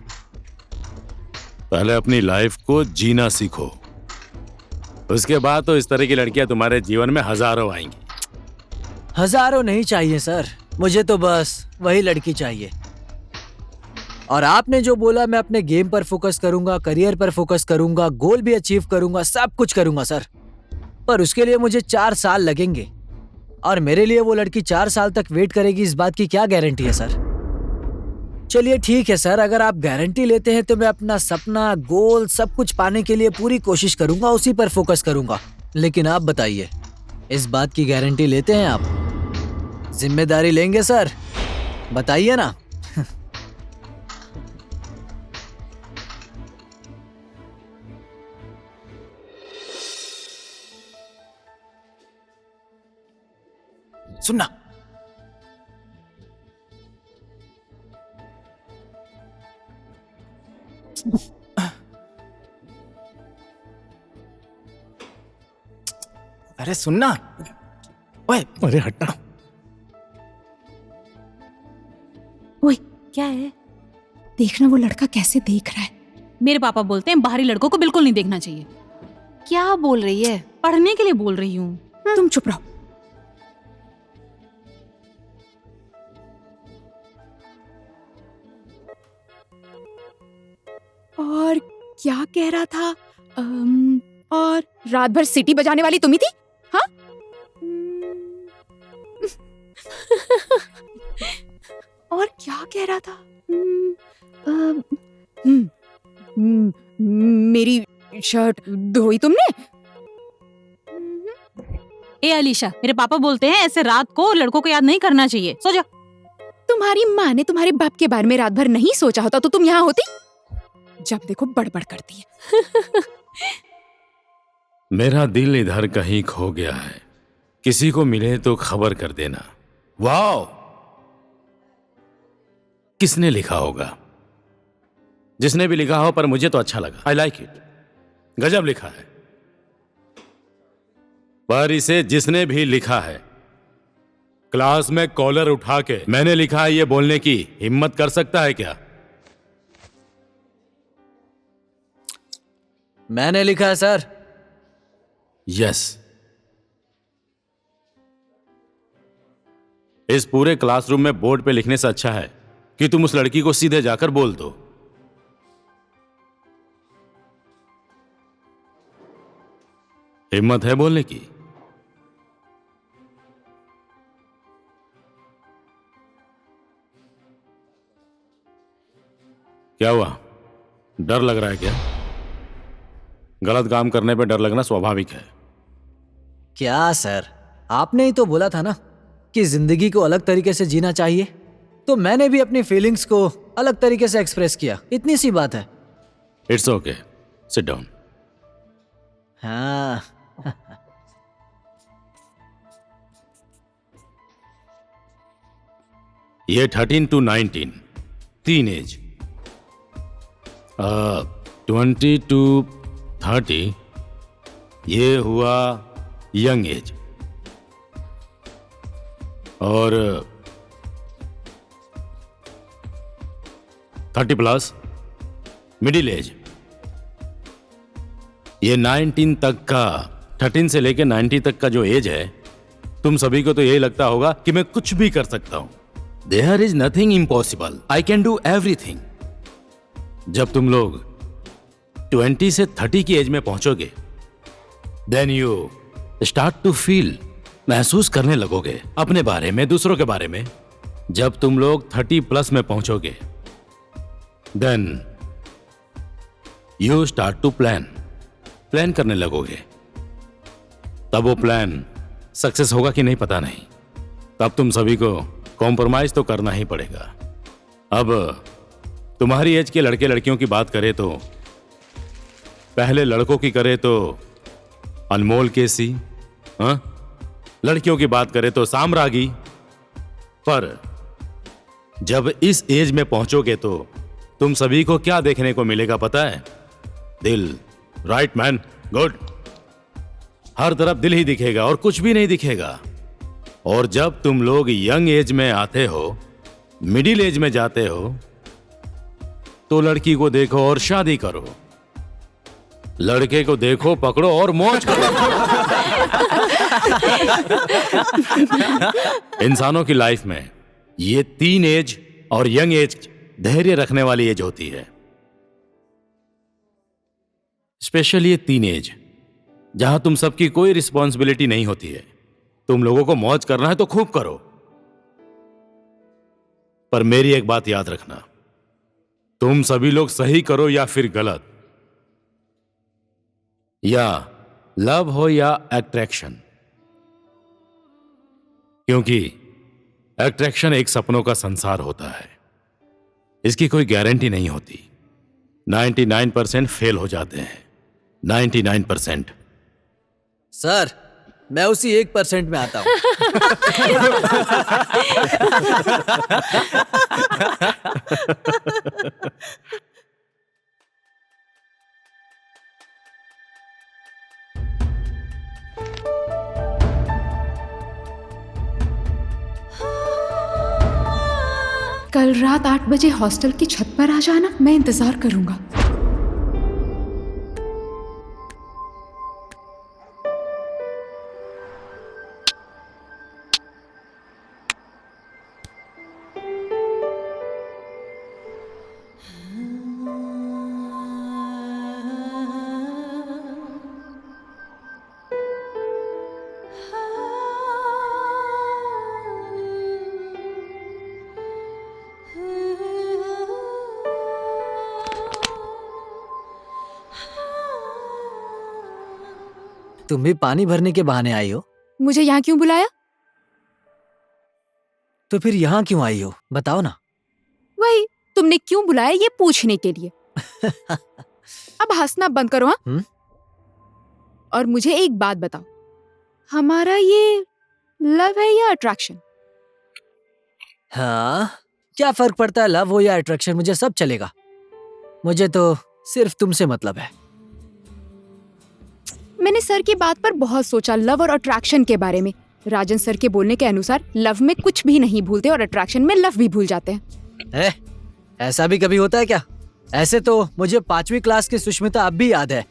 पहले अपनी लाइफ को जीना सीखो, उसके बाद तो इस तरह की लड़कियां तुम्हारे जीवन में हजारों आएंगी। हजारों नहीं चाहिए सर, मुझे तो बस वही लड़की चाहिए। और आपने जो बोला, मैं अपने गेम पर फोकस करूंगा, करियर पर फोकस करूंगा, गोल भी अचीव करूंगा, सब कुछ करूंगा सर। पर उसके लिए मुझे 4 साल लगेंगे, और मेरे लिए वो लड़की 4 साल तक वेट करेगी, इस बात की क्या गारंटी है सर? चलिए ठीक है सर, अगर आप गारंटी लेते हैं तो मैं अपना सपना, गोल, सब कुछ पाने के लिए पूरी कोशिश करूंगा, उसी पर फोकस करूंगा। लेकिन आप बताइए, इस बात की गारंटी लेते हैं आप? जिम्मेदारी लेंगे सर? बताइए ना। सुनना, अरे सुनना। ओए, अरे हटना। ओए, क्या है? देखना वो लड़का कैसे देख रहा है। मेरे पापा बोलते हैं बाहरी लड़कों को बिल्कुल नहीं देखना चाहिए। क्या बोल रही है? पढ़ने के लिए बोल रही हूँ। तुम चुप रहो। और क्या कह रहा था? और रात भर सीटी बजाने वाली तुम ही थी? हाँ? और क्या कह रहा था? मेरी शर्ट धोई तुमने? ए अलीशा, मेरे पापा बोलते हैं ऐसे रात को लड़कों को याद नहीं करना चाहिए। सो जा। तुम्हारी माँ ने तुम्हारे बाप के बारे में रात भर नहीं सोचा होता तो तुम यहाँ होती? जब देखो बड़बड़ करती है। मेरा दिल इधर कहीं खो गया है, किसी को मिले तो खबर कर देना। वाओ, किसने लिखा होगा? जिसने भी लिखा हो, पर मुझे तो अच्छा लगा। आई लाइक इट, गजब लिखा है। पर इसे जिसने भी लिखा है, क्लास में कॉलर उठा के मैंने लिखा है ये बोलने की हिम्मत कर सकता है क्या? मैंने लिखा है सर। यस। इस पूरे क्लासरूम में बोर्ड पे लिखने से अच्छा है कि तुम उस लड़की को सीधे जाकर बोल दो। हिम्मत है बोलने की? क्या हुआ, डर लग रहा है क्या? गलत काम करने पे डर लगना स्वाभाविक है। क्या सर, आपने ही तो बोला था ना कि जिंदगी को अलग तरीके से जीना चाहिए, तो मैंने भी अपनी फीलिंग्स को अलग तरीके से एक्सप्रेस किया। इतनी सी बात है। It's okay, sit down. हाँ। ये 13 to 19 टीन एज, 20 to 30 ये हुआ यंग एज, और 30 प्लस मिडिल एज। ये 19 तक का, 13 से लेकर 90 तक का जो एज है, तुम सभी को तो यही लगता होगा कि मैं कुछ भी कर सकता हूं। There is nothing impossible, I can do everything. जब तुम लोग 20 से 30 की एज में पहुंचोगे, then you start to feel, महसूस करने लगोगे अपने बारे में, दूसरों के बारे में। जब तुम लोग 30 प्लस में पहुंचोगे, then you start to plan करने लगोगे। तब वो प्लान सक्सेस होगा कि नहीं पता नहीं, तब तुम सभी को कॉम्प्रोमाइज तो करना ही पड़ेगा। अब तुम्हारी एज के लड़के लड़कियों की बात करें तो, पहले लड़कों की करें तो अनमोल केसी, हाँ? लड़कियों की बात करें तो साम्रागी। पर जब इस एज में पहुंचोगे तो तुम सभी को क्या देखने को मिलेगा पता है? दिल। Right man, good. हर तरफ दिल ही दिखेगा और कुछ भी नहीं दिखेगा। और जब तुम लोग यंग एज में आते हो, मिडिल एज में जाते हो, तो लड़की को देखो और शादी करो, लड़के को देखो, पकड़ो और मौज करो। इंसानों की लाइफ में ये 3 एज और यंग एज धैर्य रखने वाली एज होती है। स्पेशली ये 3 एज जहां तुम सबकी कोई रिस्पॉन्सिबिलिटी नहीं होती है। तुम लोगों को मौज करना है तो खूब करो, पर मेरी एक बात याद रखना, तुम सभी लोग सही करो या फिर गलत, या लव हो या अट्रैक्शन, क्योंकि अट्रैक्शन एक सपनों का संसार होता है, इसकी कोई गारंटी नहीं होती। 99% फेल हो जाते हैं, 99%। सर, मैं उसी 1% में आता हूं। कल रात 8 बजे हॉस्टल की छत पर आ जाना, मैं इंतजार करूंगा। तुम भी पानी भरने के बहाने आई हो? मुझे यहाँ क्यों बुलाया? तो फिर यहाँ क्यों आई हो, बताओ ना। वही, तुमने क्यों बुलाया ये पूछने के लिए। अब हंसना बंद करो। हाँ, और मुझे एक बात बताओ, हमारा ये लव है या अट्रैक्शन? हाँ, क्या फर्क पड़ता है लव हो या अट्रैक्शन, मुझे सब चलेगा। मुझे तो सिर्फ तुमसे मतलब है। मैंने सर की बात पर बहुत सोचा, लव और अट्रैक्शन के बारे में। राजन सर के बोलने के अनुसार लव में कुछ भी नहीं भूलते और अट्रैक्शन में लव भी भूल जाते हैं। ऐसा भी कभी होता है क्या? ऐसे तो मुझे 5वीं क्लास की सुष्मिता अब भी याद है,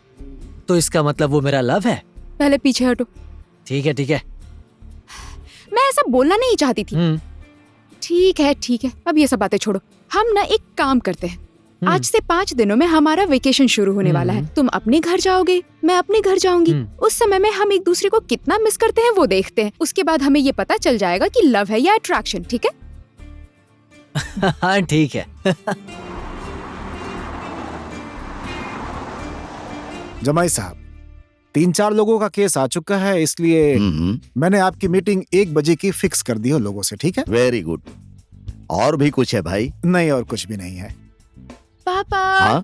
तो इसका मतलब वो मेरा लव है। पहले पीछे हटो। ठीक है ठीक है। मैं ऐसा बोलना नहीं चाहती थी। ठीक है, अब ये सब बातें छोड़ो। हम ना एक काम करते हैं, आज से 5 दिनों में हमारा वेकेशन शुरू होने वाला है। तुम अपने घर जाओगे, मैं अपने घर जाऊंगी। उस समय में हम एक दूसरे को कितना मिस करते हैं वो देखते हैं। उसके बाद हमें ये पता चल जाएगा कि लव है या अट्रैक्शन। ठीक है? हाँ ठीक है। जमाई साहब, 3-4 लोगों का केस आ चुका है, इसलिए मैंने आपकी मीटिंग 1 बजे की फिक्स कर दी हो लोगों से। ठीक है? Very good. और भी कुछ है भाई? नहीं, और कुछ भी नहीं है। पापा। हाँ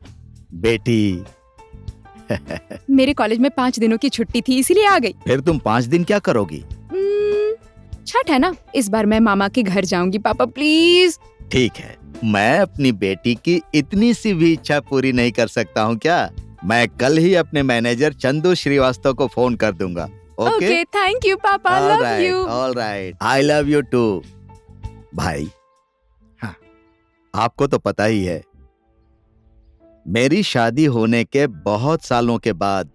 बेटी। मेरे कॉलेज में 5 दिनों की छुट्टी थी, इसीलिए आ गई। फिर तुम 5 दिन क्या करोगी? छठ है ना, इस बार मैं मामा के घर जाऊंगी। पापा प्लीज। ठीक है, मैं अपनी बेटी की इतनी सी भी इच्छा पूरी नहीं कर सकता हूँ क्या? मैं कल ही अपने मैनेजर चंदू श्रीवास्तव को फोन कर दूंगा। ओके, थैंक यू पापा, love you. Alright, I love you too. भाई, हाँ, आपको तो पता ही है, मेरी शादी होने के बहुत सालों के बाद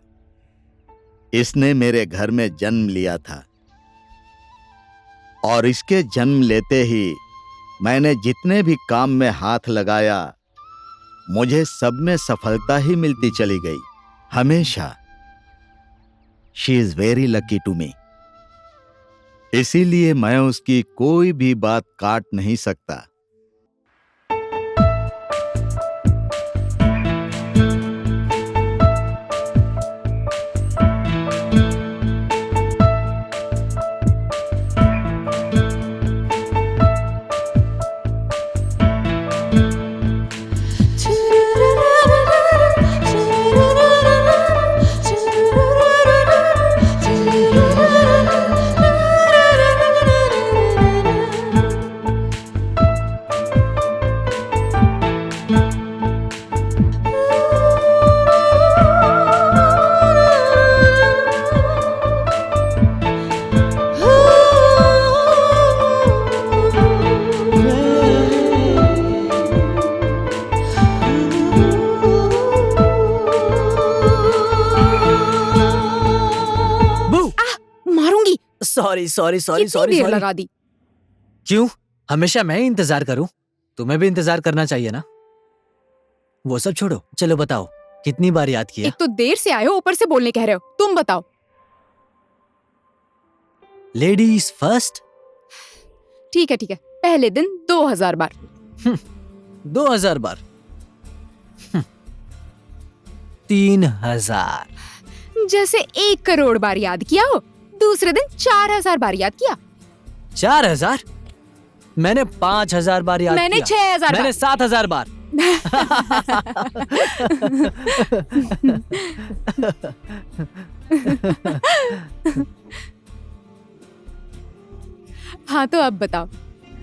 इसने मेरे घर में जन्म लिया था, और इसके जन्म लेते ही मैंने जितने भी काम में हाथ लगाया, मुझे सब में सफलता ही मिलती चली गई, हमेशा। She is very lucky to me. इसीलिए मैं उसकी कोई भी बात काट नहीं सकता। सॉरी लगा दी। क्यों? हमेशा मैं ही इंतजार करूं? तुम्हें भी इंतजार करना चाहिए ना। वो सब छोड़ो, चलो बताओ कितनी बार याद किया? एक तो देर से आए हो, ऊपर से बोलने कह रहे हो। तुम बताओ। Ladies first. ठीक है, पहले दिन 2000 बार। 2000 बार। 3000। जैसे 1 करोड़ बार याद किया हो। दूसरे दिन 4000 बार याद किया। 4000? मैंने 5000 बार याद मैंने किया। 6000 मैंने 7000 बार। हाँ, तो अब बताओ,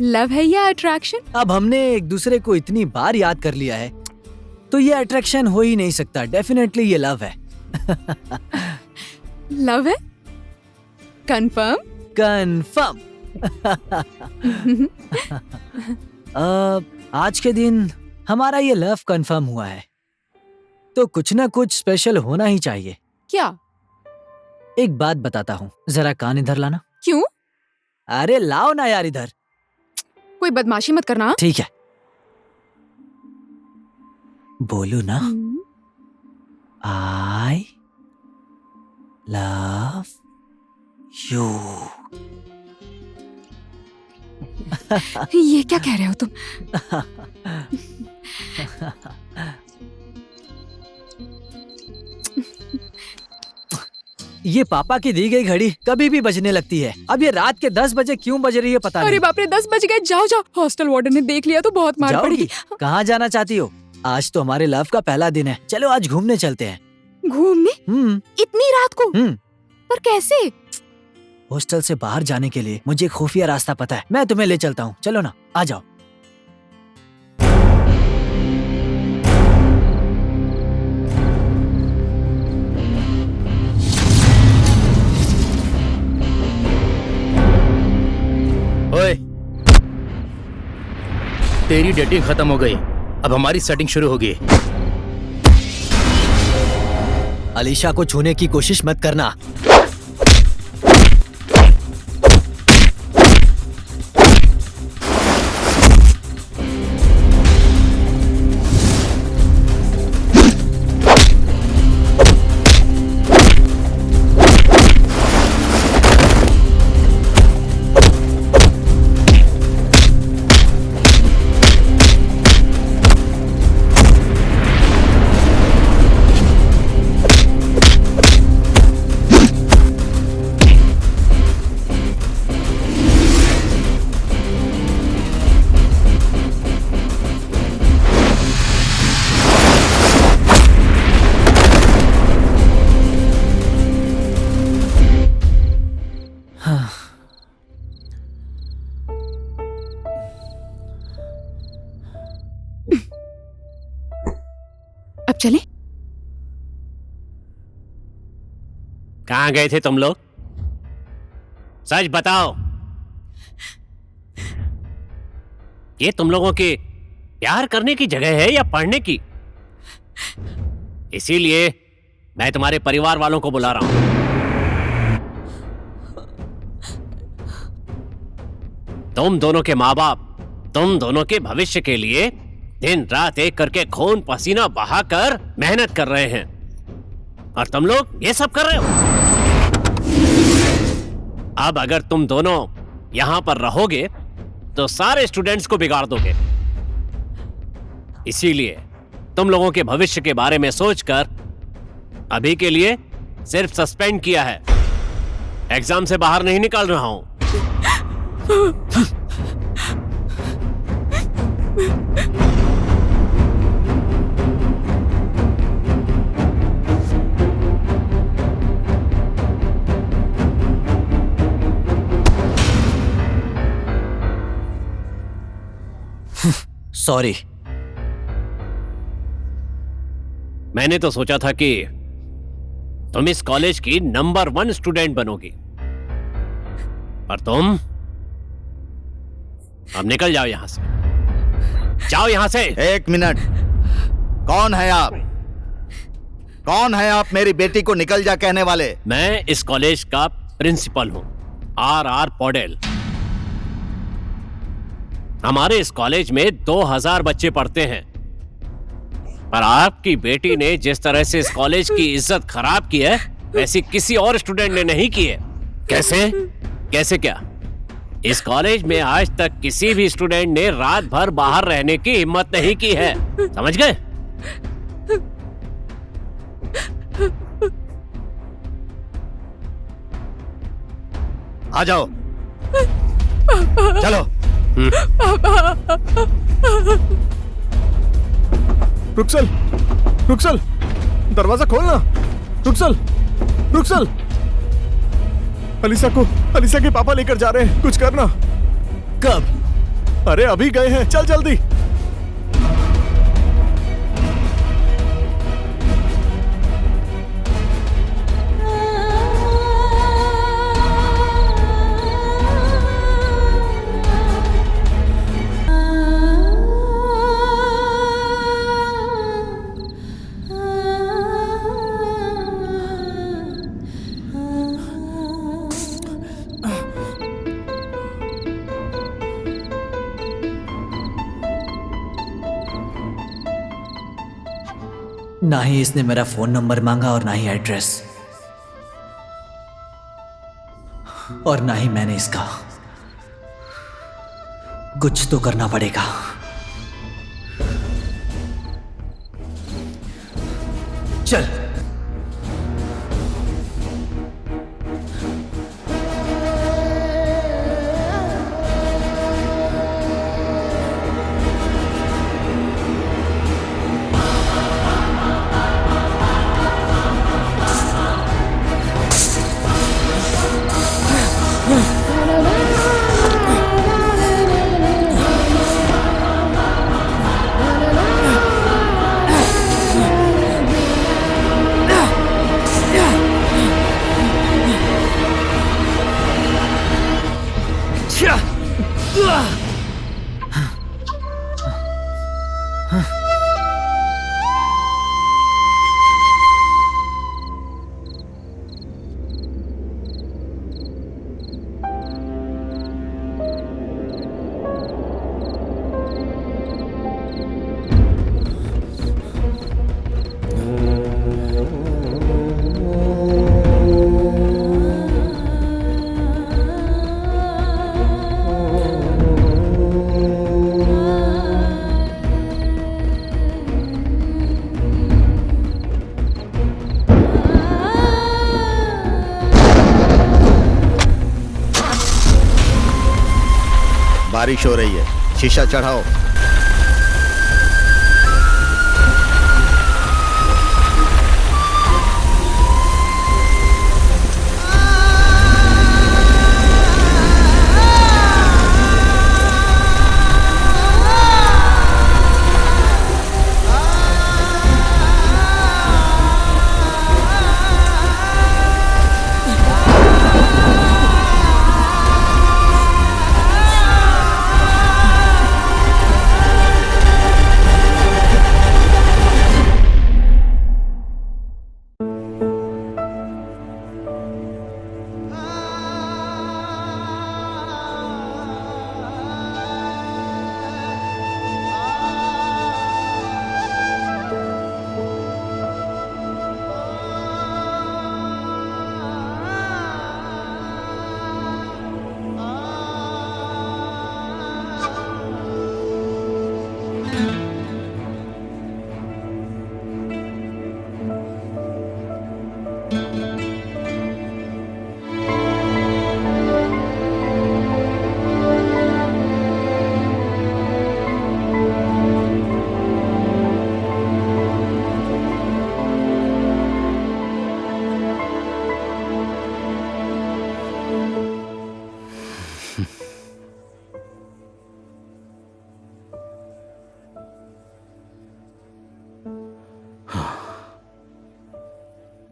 लव है या अट्रैक्शन? अब हमने एक दूसरे को इतनी बार याद कर लिया है, तो ये अट्रैक्शन हो ही नहीं सकता। डेफिनेटली ये लव है। लव है? कंफर्म? कंफर्म। आज के दिन हमारा ये लव कंफर्म हुआ है, तो कुछ ना कुछ स्पेशल होना ही चाहिए। क्या? एक बात बताता हूँ, जरा कान इधर लाना। क्यों? अरे लाओ ना यार इधर। कोई बदमाशी मत करना। ठीक है, बोलो ना। आई लव यू। ये क्या कह रहे हो तुम? ये पापा की दी गई घड़ी कभी भी बजने लगती है। अब ये रात के 10 बजे क्यों बज रही है पता अरे नहीं। बाप रे, 10 बज गए। जाओ जाओ, हॉस्टल वार्डन ने देख लिया तो बहुत मार जाओगी? पड़ेगी। कहाँ जाना चाहती हो? आज तो हमारे लव का पहला दिन है, चलो आज घूमने चलते हैं। घूमने? इतनी रात को? पर कैसे? हॉस्टल से बाहर जाने के लिए मुझे एक खुफिया रास्ता पता है, मैं तुम्हें ले चलता हूँ, चलो ना, आ जाओ। ओए, तेरी डेटिंग खत्म हो गई, अब हमारी सेटिंग शुरू होगी। अलीशा को छूने की कोशिश मत करना। अब चले? कहाँ गए थे तुम लोग? सच बताओ। ये तुम लोगों के प्यार करने की जगह है या पढ़ने की? इसीलिए मैं तुम्हारे परिवार वालों को बुला रहा हूं। तुम दोनों के माँ बाप तुम दोनों के भविष्य के लिए दिन रात एक करके खून पसीना बहाकर मेहनत कर रहे हैं, और तुम लोग ये सब कर रहे हो। अब अगर तुम दोनों यहां पर रहोगे तो सारे स्टूडेंट्स को बिगाड़ दोगे। इसीलिए तुम लोगों के भविष्य के बारे में सोचकर अभी के लिए सिर्फ सस्पेंड किया है, एग्जाम से बाहर नहीं निकाल रहा हूं। सॉरी। मैंने तो सोचा था कि तुम इस कॉलेज की नंबर 1 स्टूडेंट बनोगी, पर तुम अब निकल जाओ यहां से। जाओ यहां से। एक मिनट, कौन है आप? कौन है आप मेरी बेटी को निकल जा कहने वाले? मैं इस कॉलेज का प्रिंसिपल हूं, R.R. पौडेल। हमारे इस कॉलेज में 2000 बच्चे पढ़ते हैं, पर आपकी बेटी ने जिस तरह से इस कॉलेज की इज्जत खराब की है, वैसी किसी और स्टूडेंट ने नहीं की है। कैसे? कैसे क्या? इस कॉलेज में आज तक किसी भी स्टूडेंट ने रात भर बाहर रहने की हिम्मत नहीं की है, समझ गए? आ जाओ, चलो। रुक्सल, रुक्सल, दरवाजा खोलना। रुक्सल, रुक्सल, अलीसा के पापा लेकर जा रहे हैं, कुछ करना। कब? अरे अभी गए हैं, चल जल्दी। ना ही इसने मेरा फोन नंबर मांगा और ना ही एड्रेस, और ना ही मैंने इसका। कुछ तो करना पड़ेगा। चल। बारिश हो रही है, शीशा चढ़ाओ।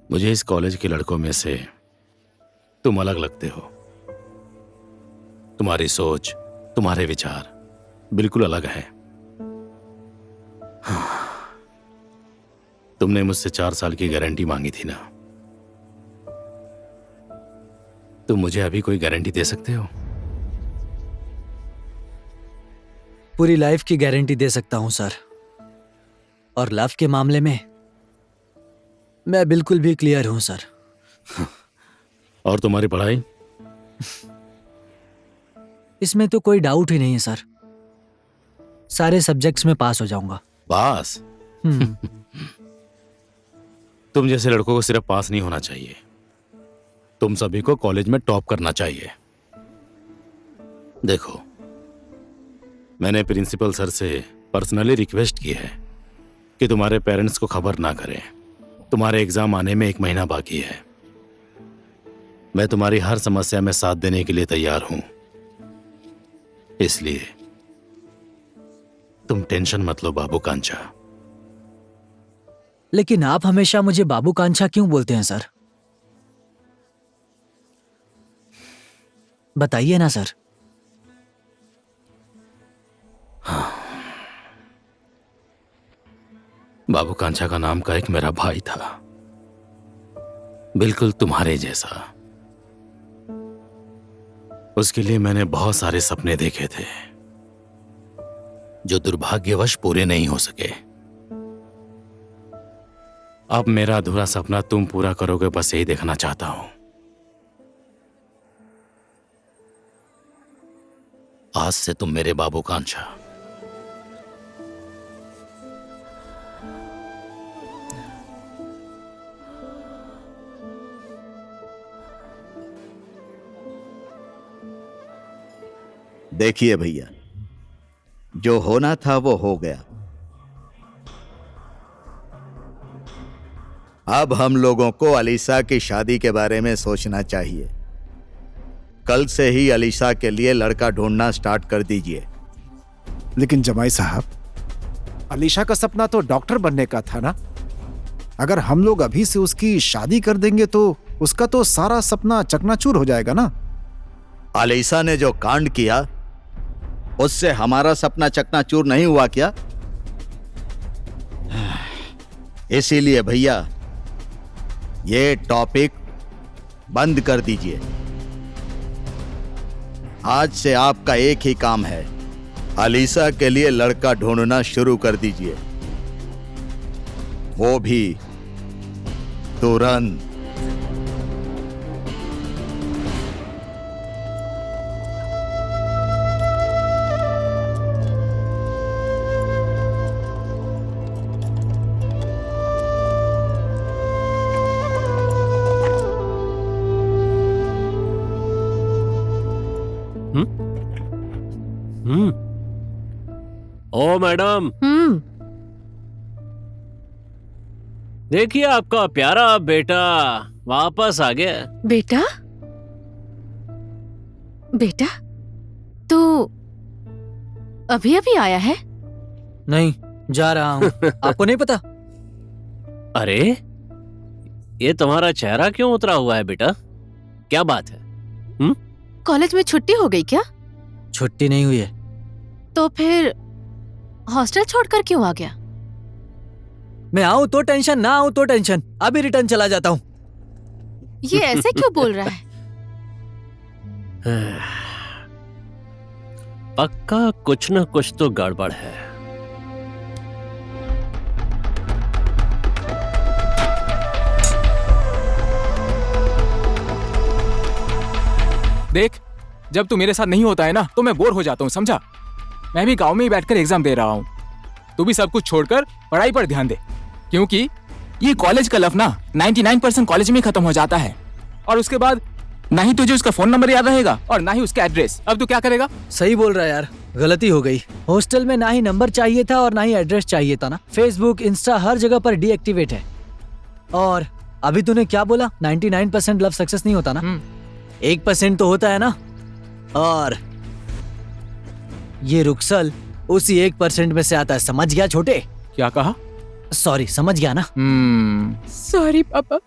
मुझे इस कॉलेज के लड़कों में से तुम अलग लगते हो। तुम्हारी सोच, तुम्हारे विचार बिल्कुल अलग हैं। तुमने मुझसे 4 साल की गारंटी मांगी थी ना? तुम मुझे अभी कोई गारंटी दे सकते हो? पूरी लाइफ की गारंटी दे सकता हूं सर। और लव के मामले में मैं बिल्कुल भी क्लियर हूं सर। और तुम्हारी पढ़ाई? इसमें तो कोई डाउट ही नहीं है सर। सारे सब्जेक्ट्स में पास हो जाऊंगा। पास? तुम जैसे लड़कों को सिर्फ पास नहीं होना चाहिए, तुम सभी को कॉलेज में टॉप करना चाहिए। देखो, मैंने प्रिंसिपल सर से पर्सनली रिक्वेस्ट की है कि तुम्हारे पेरेंट्स को खबर ना करें। तुम्हारे एग्जाम आने में 1 महीना बाकी है। मैं तुम्हारी हर समस्या में साथ देने के लिए तैयार हूं, इसलिए तुम टेंशन मत लो बाबू कांचा। लेकिन आप हमेशा मुझे बाबू कांचा क्यों बोलते हैं सर? बताइए ना सर। बाबू कांचा का नाम का एक मेरा भाई था, बिल्कुल तुम्हारे जैसा। उसके लिए मैंने बहुत सारे सपने देखे थे जो दुर्भाग्यवश पूरे नहीं हो सके। अब मेरा अधूरा सपना तुम पूरा करोगे, बस यही देखना चाहता हूं। आज से तुम मेरे बाबू कांचा। देखिए भैया, जो होना था वो हो गया। अब हम लोगों को अलीसा की शादी के बारे में सोचना चाहिए। कल से ही अलीसा के लिए लड़का ढूंढना स्टार्ट कर दीजिए। लेकिन जमाई साहब, अलीशा का सपना तो डॉक्टर बनने का था ना? अगर हम लोग अभी से उसकी शादी कर देंगे तो उसका तो सारा सपना चकनाचूर हो जाएगा ना। अलीसा ने जो कांड किया उससे हमारा सपना चकनाचूर नहीं हुआ क्या? इसीलिए भैया ये टॉपिक बंद कर दीजिए। आज से आपका एक ही काम है, अलीसा के लिए लड़का ढूंढना शुरू कर दीजिए, वो भी तुरंत। ओ मैडम, देखिए आपका प्यारा बेटा वापस आ गया। बेटा? बेटा तू अभी अभी आया है? नहीं, जा रहा हूँ। आपको नहीं पता? अरे ये तुम्हारा चेहरा क्यों उतरा हुआ है बेटा? क्या बात है? कॉलेज में छुट्टी हो गई क्या? छुट्टी नहीं हुई है। तो फिर हॉस्टल छोड़कर क्यों आ गया? मैं आऊं तो टेंशन, ना आऊं तो टेंशन। अभी रिटर्न चला जाता हूँ। ये ऐसे क्यों बोल रहा है? पक्का कुछ न कुछ तो गड़बड़ है। देख, जब तू मेरे साथ नहीं होता है ना तो मैं बोर हो जाता हूँ, समझा? मैं भी गांव में ही बैठकर एग्जाम दे रहा हूँ। तू भी सब कुछ छोड़कर पढ़ाई पर ध्यान दे, क्योंकि ये कॉलेज का लफ ना 99% कॉलेज में खत्म हो जाता है, और उसके बाद ना ही तुझे उसका फोन नंबर याद रहेगा और ना ही उसका एड्रेस। अब तू क्या करेगा? सही बोल रहा है यार, गलती हो गई। हॉस्टल में ना ही नंबर चाहिए था और ना ही एड्रेस चाहिए था ना। फेसबुक, इंस्टा हर जगह पर डीएक्टिवेट है। और अभी तूने क्या बोला? 99% लव सक्सेस नहीं होता ना, 1% तो होता है ना। और ये रुक्सल उसी 1% में से आता है, समझ गया छोटे? क्या कहा? सॉरी, समझ गया ना? सॉरी पापा,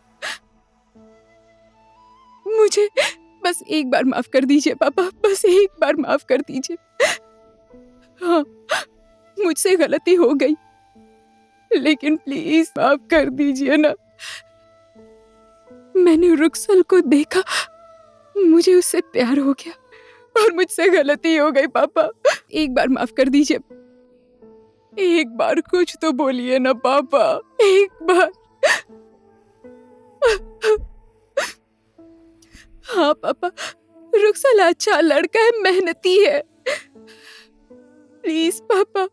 मुझे बस एक बार माफ कर दीजिए पापा, बस एक बार माफ कर दीजिए। हाँ, मुझसे गलती हो गई, लेकिन प्लीज माफ कर दीजिए ना। मैंने रुक्सल को देखा, मुझे उससे प्यार हो गया और मुझसे गलती हो गई पापा। एक बार माफ कर दीजिए, एक बार कुछ तो बोलिए ना पापा, एक बार। हाँ पापा, रुक्सल अच्छा लड़का है, मेहनती है। प्लीज पापा,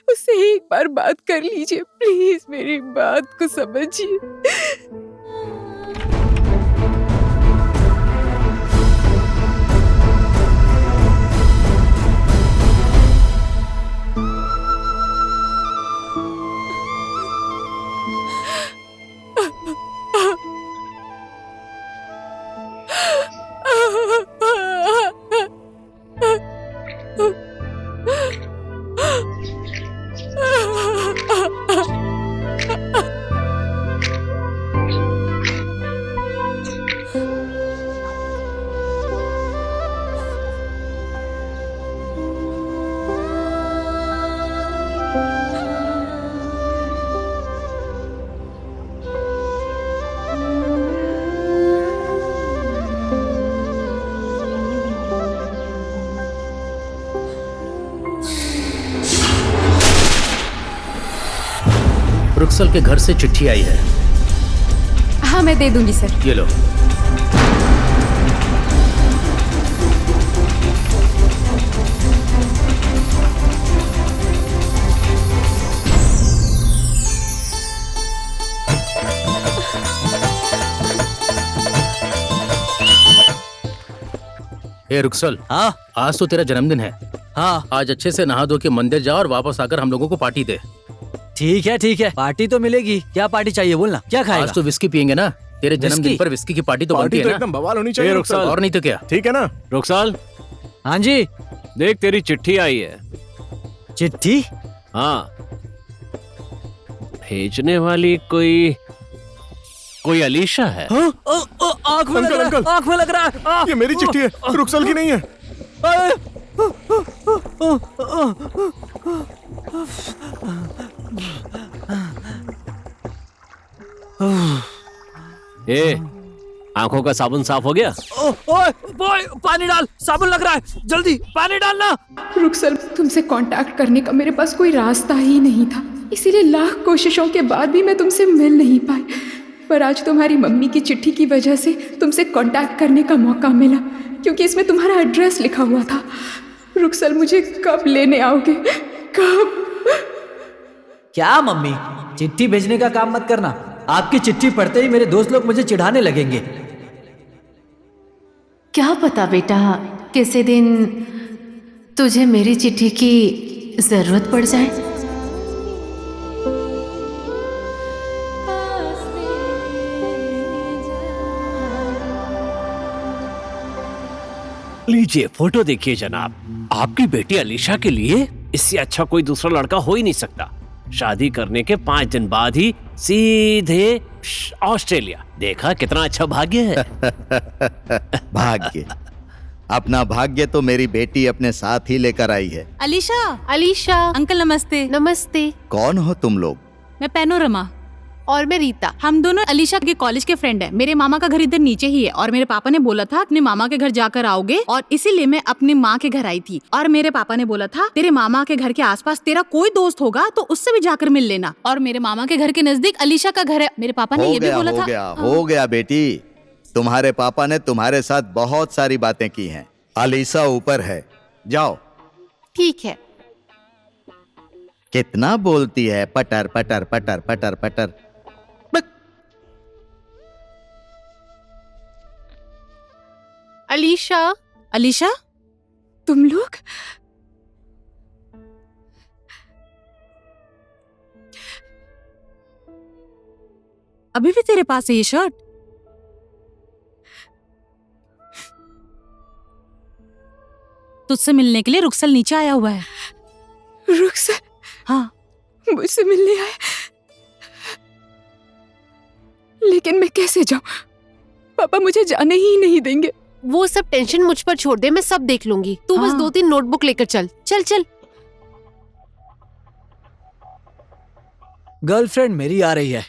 उससे एक बार बात कर लीजिए, प्लीज मेरी बात को समझिए। रुक्सल के घर से चिट्ठी आई है। हाँ, मैं दे दूंगी सर। ये लो। ए रुक्सल, हाँ आज तो तेरा जन्मदिन है। हाँ, आज अच्छे से नहा धो के मंदिर जा और वापस आकर हम लोगों को पार्टी दे। ठीक है ठीक है, पार्टी तो मिलेगी। क्या पार्टी चाहिए बोलना, क्या खाएगा? आज तो विस्की पियेंगे ना, तेरे जन्मदिन पर विस्की की पार्टी तो बनती पार्टी है तो ना। एकदम बवाल होनी चाहिए रुक्सल। और नहीं तो क्या। ठीक है ना? रुक्साल, हाँ जी। देख तेरी चिट्ठी आई है। चिट्ठी? हाँ, भेजने वाली कोई अलीशा है। हाँ? आँख में लग रहा है, आँख में लग रहा है। ये मेरी चिट्ठी है, रुक्सल की नहीं है। ए, आंखों का साबुन साफ हो गया? ओए बॉय, पानी डाल, साबुन लग रहा है, जल्दी पानी डालना। रुखसर, तुमसे कांटेक्ट करने का मेरे पास कोई रास्ता ही नहीं था, इसीलिए लाख कोशिशों के बाद भी मैं तुमसे मिल नहीं पाई। पर आज तुम्हारी मम्मी की चिट्ठी की वजह से तुमसे कांटेक्ट करने का मौका मिला, क्योंकि इसमें तुम्हारा एड्रेस लिखा हुआ था। रुखसर, मुझे कब लेने आओगे? कब? क्या मम्मी, चिट्ठी भेजने का काम मत करना। आपकी चिट्ठी पढ़ते ही मेरे दोस्त लोग मुझे चिढ़ाने लगेंगे। क्या पता बेटा, किसी दिन तुझे मेरी चिट्ठी की जरूरत पड़ जाए। लीजिए फोटो देखिए जनाब, आपकी बेटी अलीशा के लिए इससे अच्छा कोई दूसरा लड़का हो ही नहीं सकता। शादी करने के 5 दिन बाद ही सीधे ऑस्ट्रेलिया। देखा कितना अच्छा भाग्य है। भाग्य? अपना भाग्य तो मेरी बेटी अपने साथ ही लेकर आई है। अलीशा। अलीशा। अंकल नमस्ते। नमस्ते। कौन हो तुम लोग? मैं पैनोरमा। और मैं रीता। हम दोनों अलीशा के कॉलेज के फ्रेंड हैं। मेरे मामा का घर इधर नीचे ही है और मेरे पापा ने बोला था अपने मामा के घर जाकर आओगे, और इसीलिए मैं अपनी माँ के घर आई थी। और मेरे पापा ने बोला था तेरे मामा के घर के आसपास तेरा कोई दोस्त होगा तो उससे भी जाकर मिल लेना। और मेरे मामा के घर के नजदीक अलीशा का घर है। मेरे पापा ने ये भी बोला था। हो गया बेटी, तुम्हारे पापा ने तुम्हारे साथ बहुत सारी बातें की हैं। अलीशा ऊपर है, जाओ। ठीक है। कितना बोलती है, पटर पटर पटर पटर पटर। अलीशा। अलीशा, तुम लोग? अभी भी तेरे पास है ये शर्ट? तुझसे मिलने के लिए रुखसर नीचे आया हुआ है। रुखसर? हाँ, मुझसे मिलने आए? लेकिन मैं कैसे जाऊं? पापा मुझे जाने ही नहीं देंगे। वो सब टेंशन मुझ पर छोड़ दे, मैं सब देख लूंगी। तू बस 2-3 नोटबुक लेकर चल। चल चल। गर्लफ्रेंड मेरी आ रही है,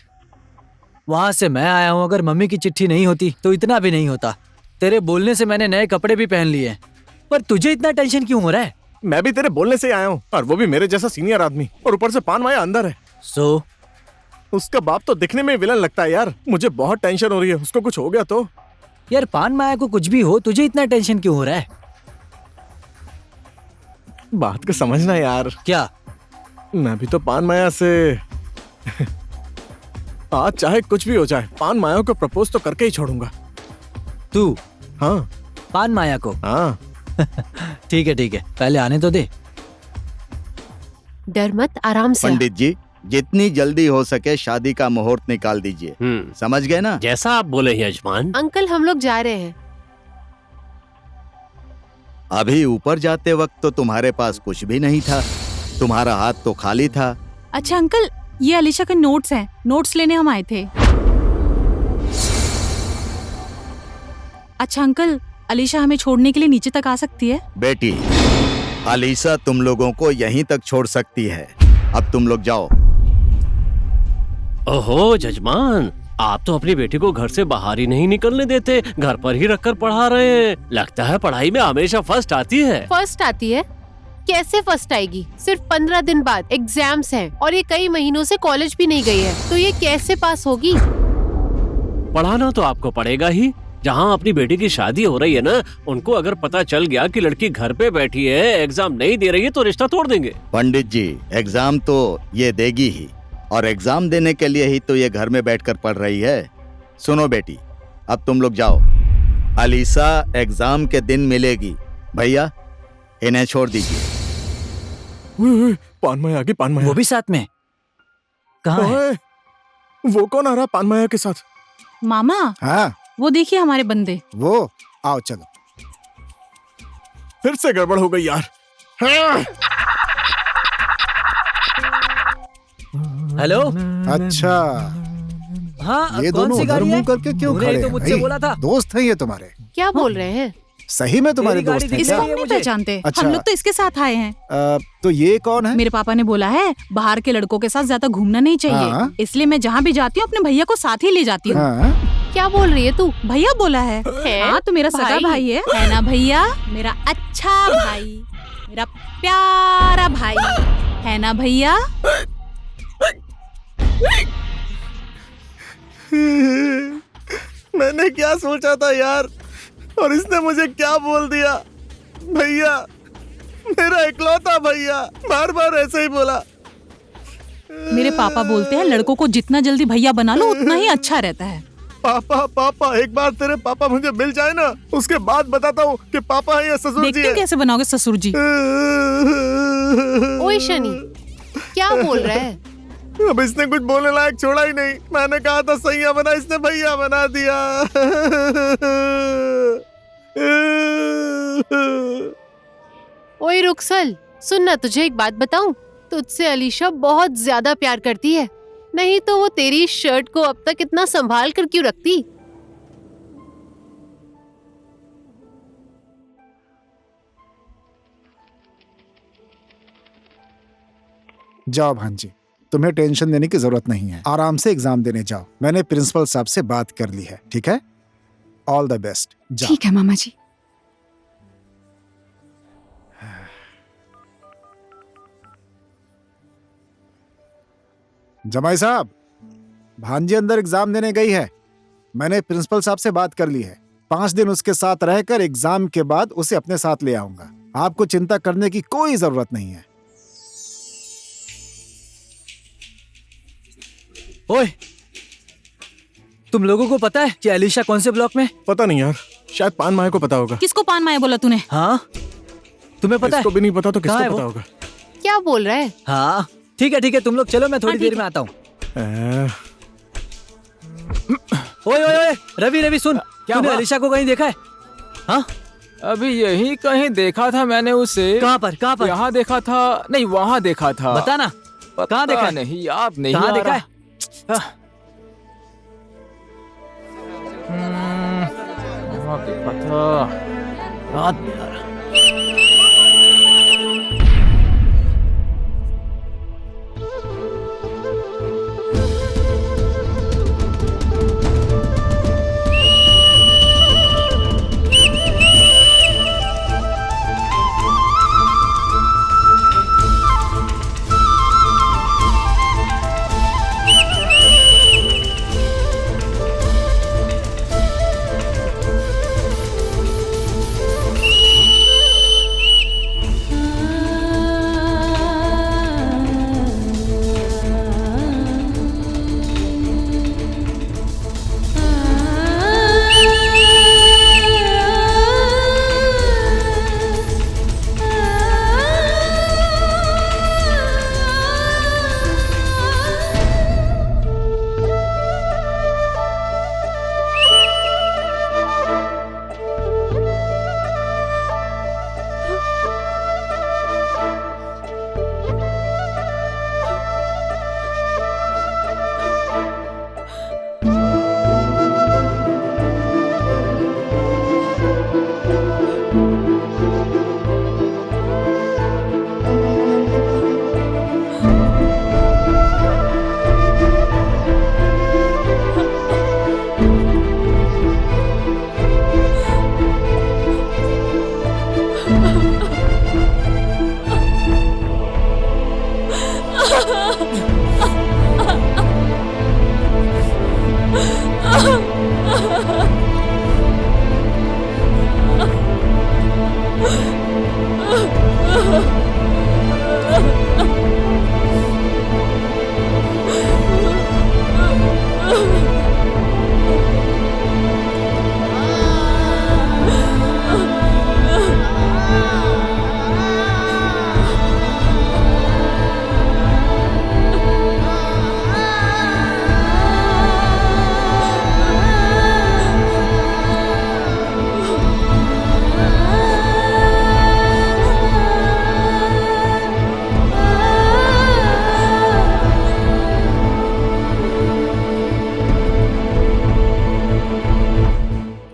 वहां से मैं आया हूं। अगर मम्मी की चिट्ठी नहीं होती तो इतना भी नहीं होता। तेरे बोलने से मैंने नए कपड़े भी पहन लिए, पर तुझे इतना टेंशन क्यों हो रहा है? मैं भी तेरे बोलने से आया हूँ, और वो भी मेरे जैसा सीनियर आदमी, और ऊपर से पान माया अंदर है। सो उसका बाप तो दिखने में विलन लगता है यार। मुझे बहुत टेंशन हो रही है, उसको कुछ हो गया तो। यार पान माया को कुछ भी हो, तुझे इतना टेंशन क्यों हो रहा है? बात को समझना यार। क्या? मैं भी तो पान माया से आज चाहे कुछ भी हो जाए, पान माया को प्रपोज तो करके ही छोड़ूंगा। तू? हाँ। पान माया को? हाँ। ठीक है, पहले आने तो दे। डर मत, आराम से। पंडित जी, जितनी जल्दी हो सके शादी का मुहूर्त निकाल दीजिए। समझ गए ना? जैसा आप बोले यजमान। अंकल, हम लोग जा रहे हैं। अभी ऊपर जाते वक्त तो तुम्हारे पास कुछ भी नहीं था, तुम्हारा हाथ तो खाली था। अच्छा अंकल, ये अलीशा के नोट्स हैं। नोट्स लेने हम आए थे। अच्छा अंकल, अलीशा हमें छोड़ने के लिए नीचे तक आ सकती है? बेटी, अलीशा तुम लोगों को यहीं तक छोड़ सकती है। अब तुम लोग जाओ। ओहो जजमान, आप तो अपनी बेटी को घर से बाहर ही नहीं निकलने देते, घर पर ही रखकर पढ़ा रहे हैं। लगता है पढ़ाई में हमेशा फर्स्ट आती है। फर्स्ट आती है? कैसे फर्स्ट आएगी? सिर्फ 15 दिन बाद एग्जाम्स हैं, और ये कई महीनों से कॉलेज भी नहीं गई है, तो ये कैसे पास होगी? पढ़ाना तो आपको पड़ेगा ही। जहाँ अपनी बेटी की शादी हो रही है ना, उनको अगर पता चल गया कि लड़की घर पे बैठी है, एग्जाम नहीं दे रही है, तो रिश्ता तोड़ देंगे। पंडित जी, एग्जाम तो ये देगी ही, और एग्जाम देने के लिए ही तो ये घर में बैठकर पढ़ रही है। सुनो बेटी, अब तुम लोग जाओ। अलीशा एग्जाम के दिन मिलेगी। भैया, इन्हें छोड़ दीजिए। पान माया आ गई, पान माया। वो भी साथ में? कहाँ है? वो कौन आ रहा पान माया के साथ? मामा। हाँ, वो देखिए हमारे बंदे। वो आओ, चलो। फिर से गड़बड़ हो गई यार। हाँ। हेलो। अच्छा, हाँ, ये कौन दोनों सी उधर गाड़ी है? मुंह करके क्यों तूने खड़े तो हैं मुझसे भाई? बोला था। दोस्त हैं ये तुम्हारे? क्या बोल रहे हैं? सही में तुम्हारे मेरी गाड़ी दोस्त हैं दिख इसको क्या? हम नहीं मुझे। पहचानते। अच्छा। हम लोग तो इसके साथ आए हैं। तो ये कौन है? मेरे पापा ने बोला है बाहर के लड़कों के साथ ज्यादा घूमना नहीं चाहिए, हाँ। इसलिए मैं जहाँ भी जाती हूँ अपने भैया को साथ ही ले जाती हूँ। हाँ? क्या बोल रही है तू? भैया बोला है। है? हाँ तो मेरा सगा भाई? भाई है ना भैया? मेरा अच्छा भाई, मेरा प्यारा भाई है ना भैया? मैंने क्या सोचा था यार, और इसने मुझे क्या बोल दिया। भैया, मेरा इकलौता भैया, बार बार ऐसे ही बोला। मेरे पापा बोलते हैं लड़कों को जितना जल्दी भैया बना लो उतना ही अच्छा रहता है। पापा पापा, एक बार तेरे पापा मुझे मिल जाए ना, उसके बाद बताता हूँ कि पापा है या ससुर जी देखते है। हो कैसे बनाओगे ससुर जी। ओए शनि, क्या बोल रहा है? अब इसने कुछ बोलने लायक छोड़ा ही नहीं। मैंने कहा था सैया बना, इसने भैया बना दिया। ओए रुखसल, सुन ना, तुझे एक बात बताऊं, तुझसे अलीशा बहुत ज्यादा प्यार करती है, नहीं तो वो तेरी शर्ट को अब तक इतना संभाल कर क्यों रखती? जाओ भांजी, तुम्हें टेंशन लेने की जरूरत नहीं है। आराम से एग्जाम देने जाओ। मैंने प्रिंसिपल साहब से बात कर ली है, ठीक है? All the best. जाओ। ठीक है मामा जी। जमाई साहब, भांजी अंदर एग्जाम देने गई है। मैंने प्रिंसिपल साहब से बात कर ली है। 5 दिन उसके साथ रहकर एग्जाम के बाद उसे अपने साथ ले आऊंगा। आपको चिंता करने की कोई जरूरत नहीं है। ओए, तुम लोगों को पता है कि अलीशा कौन से ब्लॉक में? पता नहीं यार, शायद पान माए को पता होगा। किसको पान माया बोला तूने? हाँ, तुम्हें पता इसको है? भी नहीं पता तो कहाँ है किसको वो? पता होगा? क्या बोल रहा है? हाँ ठीक है, तुम लोग चलो, मैं थोड़ी हाँ, देर ठीक में आता हूँ। अ, ओए ओए ओए, रवि सुन, क्या तूने हुआ? अलीशा को कहीं देखा है? हाँ, अभी यही कहीं देखा था मैंने उसे। कहाँ पर? यहाँ देखा था, नहीं वहाँ देखा था। बता ना, पता कहाँ देखा है? नहीं, आप नहीं कहाँ आ देखा रहा। है? वहाँ देखा था। याद नहीं आ रहा।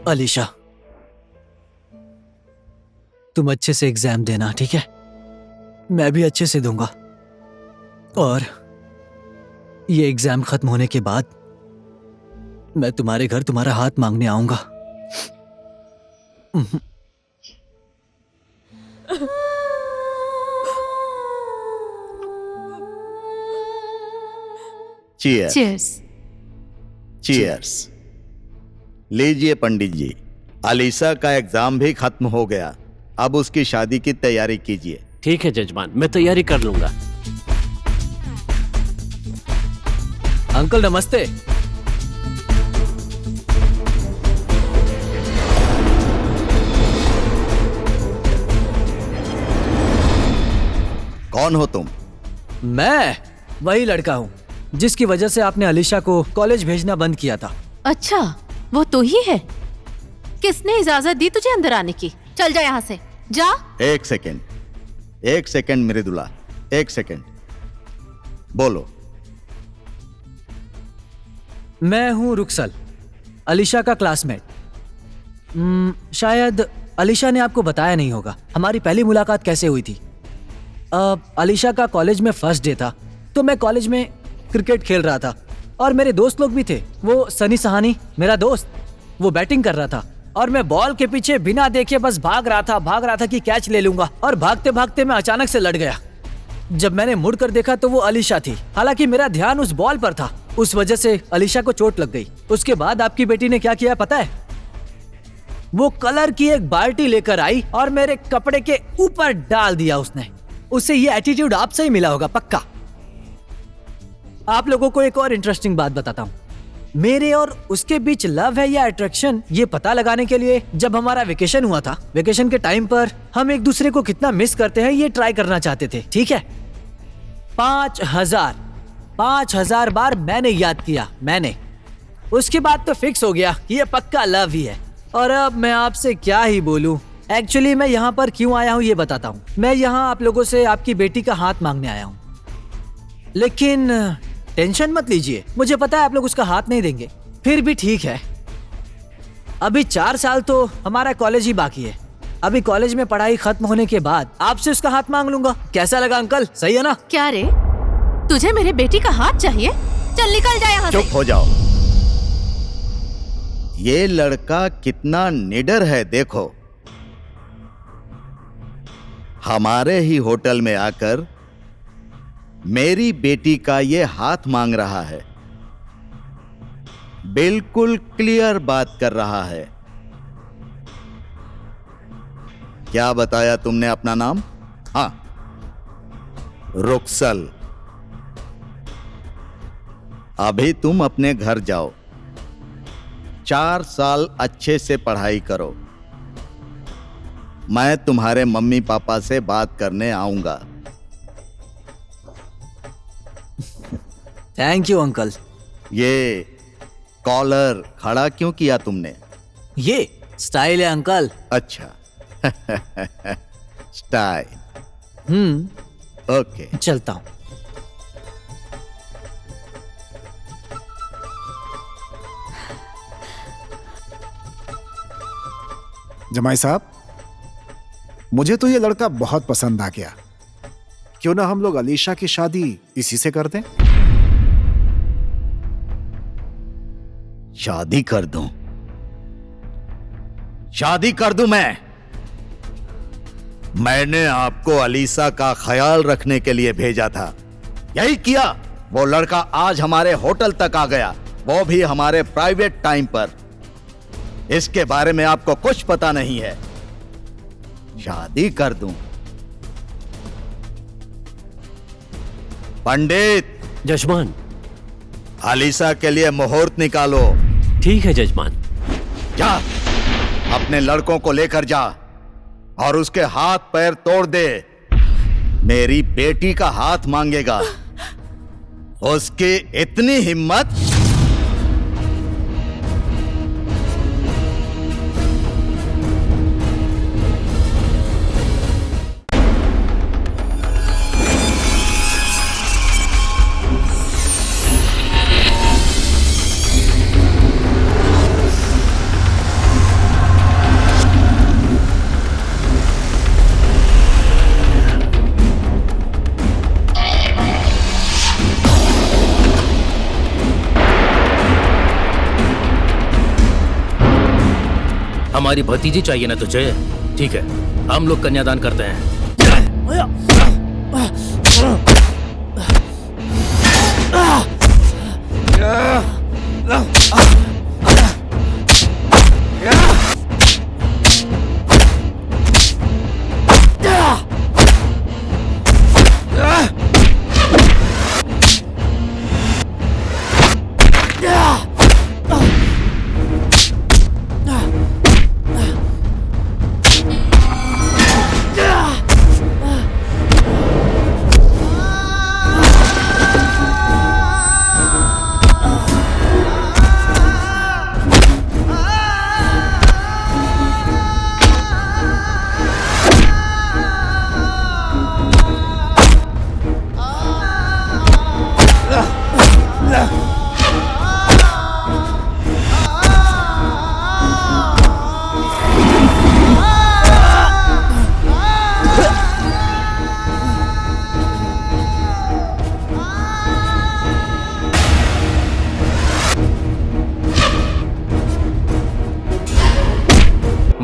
अलीशा, तुम अच्छे से एग्जाम देना, ठीक है? मैं भी अच्छे से दूंगा। और ये एग्जाम खत्म होने के बाद मैं तुम्हारे घर तुम्हारा हाथ मांगने आऊंगा। चीयर्स। चीयर्स। चीयर्स। लीजिए पंडित जी, अलीसा का एग्जाम भी खत्म हो गया, अब उसकी शादी की तैयारी कीजिए। ठीक है जजमान, मैं तैयारी कर लूंगा। अंकल नमस्ते। कौन हो तुम? मैं वही लड़का हूँ जिसकी वजह से आपने अलीशा को कॉलेज भेजना बंद किया था। अच्छा, वो तो ही है। किसने इजाजत दी तुझे अंदर आने की? चल जा यहाँ से, जा। एक सेकंड मेरे दूल्हा, एक सेकंड। बोलो। मैं हूँ रुक्सल, अलीशा का क्लासमेट। शायद अलीशा ने आपको बताया नहीं होगा हमारी पहली मुलाकात कैसे हुई थी। अलीशा का कॉलेज में फर्स्ट डे था, तो मैं कॉलेज में क्रिकेट खेल रहा था और मेरे दोस्त लोग भी थे। वो सनी सहानी मेरा दोस्त, वो बैटिंग कर रहा था और मैं बॉल के पीछे बिना देखे बस भाग रहा था कि कैच ले लूंगा, और भागते भागते मैं अचानक से लड़ गया। जब मैंने मुड़कर देखा तो वो अलीशा थी। हालांकि मेरा ध्यान उस बॉल पर था, उस वजह से अलीशा को चोट लग गई। उसके बाद आपकी बेटी ने क्या किया पता है? वो कलर की एक बाल्टी लेकर आई और मेरे कपड़े के ऊपर डाल दिया उसने। उसे ये एटीट्यूड आपसे ही मिला होगा पक्का। आप लोगों को एक और इंटरेस्टिंग बात बताता हूँ। मेरे और उसके बीच लव है या अट्रैक्शन, ये पता लगाने के लिए जब हमारा वेकेशन हुआ था, वेकेशन के टाइम पर हम एक दूसरे को कितना मिस करते हैं ये ट्राई करना चाहते थे, ठीक है? 5000 बार मैंने याद किया, मैंने। उसके बाद तो फिक्स हो गया कि ये पक्का लव ही है। और अब मैं आपसे क्या ही बोलूं। एक्चुअली मैं यहाँ पर क्यों आया हूँ ये बताता हूँ। मैं यहाँ आप लोगों से आपकी बेटी का हाथ मांगने आया हूँ, लेकिन टेंशन मत लीजिए, मुझे पता है आप लोग उसका हाथ नहीं देंगे। फिर भी ठीक है, अभी 4 साल तो हमारा कॉलेज ही बाकी है। अभी कॉलेज में पढ़ाई खत्म होने के बाद आपसे उसका हाथ मांग लूंगा। कैसा लगा अंकल, सही है ना? क्या रे, तुझे मेरे बेटी का हाथ चाहिए? चल निकल जा यहाँ से। चुप हो जाओ। ये लड़का कितना निडर है देखो। हमारे ही होटल में आकर मेरी बेटी का ये हाथ मांग रहा है, बिल्कुल क्लियर बात कर रहा है। क्या बताया तुमने अपना नाम? हाँ, रुक्सल। अभी तुम अपने घर जाओ, 4 साल अच्छे से पढ़ाई करो। मैं तुम्हारे मम्मी पापा से बात करने आऊंगा। Thank you uncle. ये कॉलर खड़ा क्यों किया तुमने? ये स्टाइल है अंकल। अच्छा स्टाइल। ओके, चलता हूँ। जमाई साहब, मुझे तो ये लड़का बहुत पसंद आ गया। क्यों ना हम लोग अलीशा की शादी इसी से कर दें? शादी कर दूं? शादी कर दूं मैंने आपको अलीसा का ख्याल रखने के लिए भेजा था, यही किया। वो लड़का आज हमारे होटल तक आ गया, वो भी हमारे प्राइवेट टाइम पर। इसके बारे में आपको कुछ पता नहीं है। शादी कर दूं? पंडित। जजमान। अलीसा के लिए मुहूर्त निकालो। ठीक है जजमान। जा, अपने लड़कों को लेकर जा और उसके हाथ पैर तोड़ दे। मेरी बेटी का हाथ मांगेगा, उसकी इतनी हिम्मत। हमारी भतीजी चाहिए ना तुझे? ठीक है, हम लोग कन्यादान करते हैं।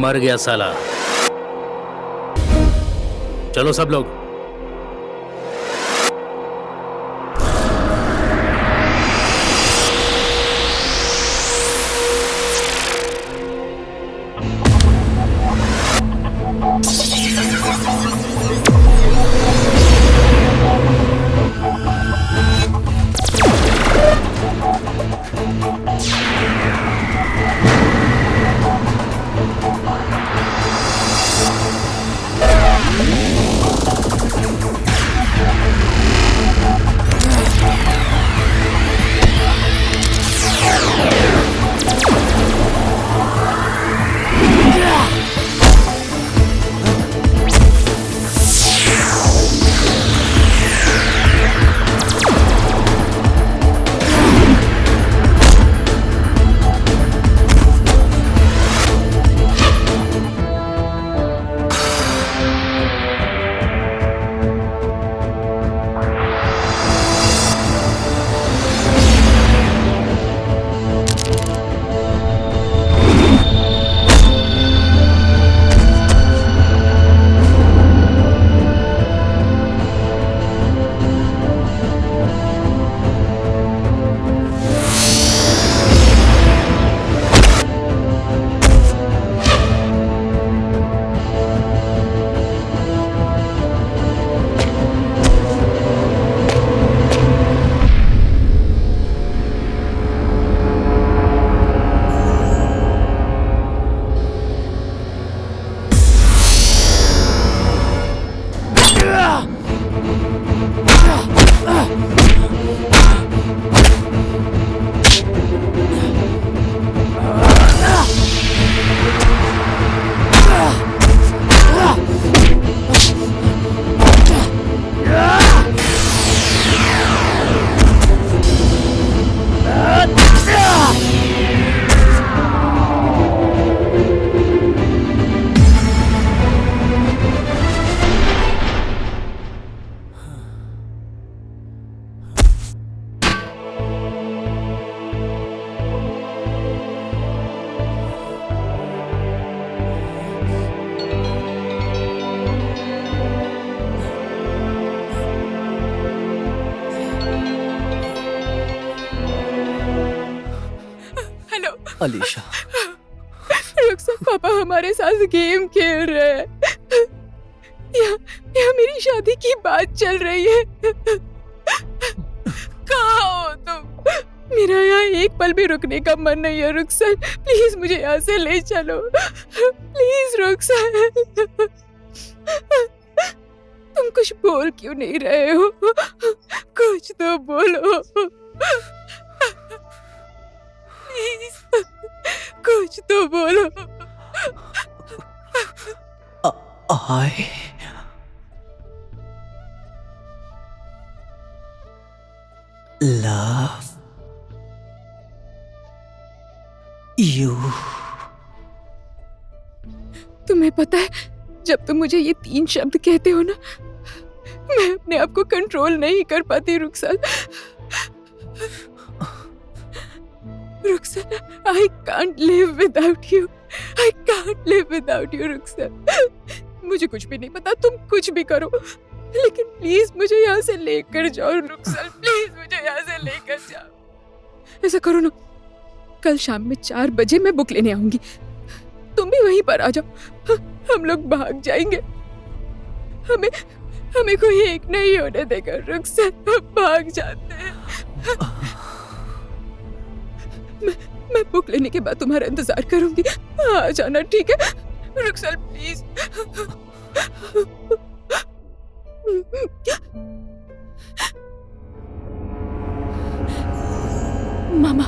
मर गया साला। चलो सब लोग। अलीशा, रुखसत पापा हमारे साथ गेम खेल रहे हैं। यहाँ मेरी शादी की बात चल रही है। कहाँ हो तुम? मेरा यहाँ एक पल भी रुकने का मन नहीं है रुखसत। प्लीज मुझे यहाँ से ले चलो, प्लीज रुखसत। तुम कुछ बोल क्यों नहीं रहे हो? कुछ तो बोलो प्लीज, कुछ तो बोलो। I love you. तुम्हें पता है, जब तुम मुझे ये 3 शब्द कहते हो ना, मैं अपने आप को कंट्रोल नहीं कर पाती रुखसत। रुखसत, I can't live without you. I can't live without you, Rukhsar. मुझे कुछ भी नहीं पता, तुम कुछ भी करो, लेकिन प्लीज मुझे यहाँ से लेकर जाओ रुखसर, प्लीज मुझे यहाँ से लेकर जाओ। ऐसा करो ना, कल शाम में 4 बजे मैं बुक लेने आऊंगी, तुम भी वहीं पर आ जाओ, हम लोग भाग जाएंगे। हमें कोई एक नहीं होने देगा रुखसर, हम भाग जाते हैं। मैं बुक लेने के बाद तुम्हारा इंतजार करूंगी, आ जाना, ठीक है रुखसर, प्लीज। मामा,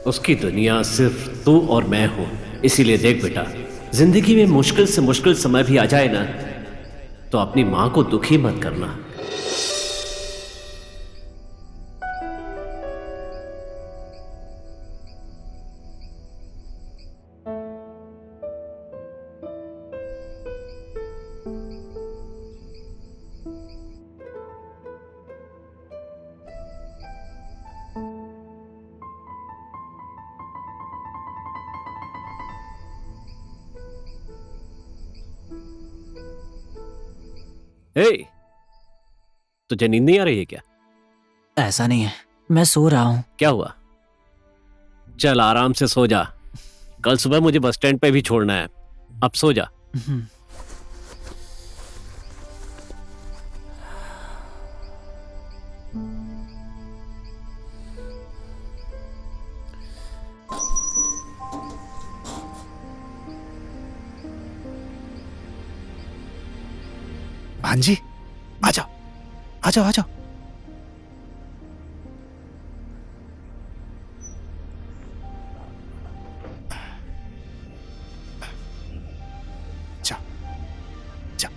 उसकी दुनिया सिर्फ तू और मैं हूं। इसीलिए देख बेटा, जिंदगी में मुश्किल से मुश्किल समय भी आ जाए ना, तो अपनी मां को दुखी मत करना। तुझे नींद नहीं आ रही है क्या? ऐसा नहीं है, मैं सो रहा हूँ। क्या हुआ? चल आराम से सो जा, कल सुबह मुझे बस स्टैंड पे भी छोड़ना है। अब सो जा। भांजी, आ जाओ आ जाओ आ जाओ। जाओ जाओ।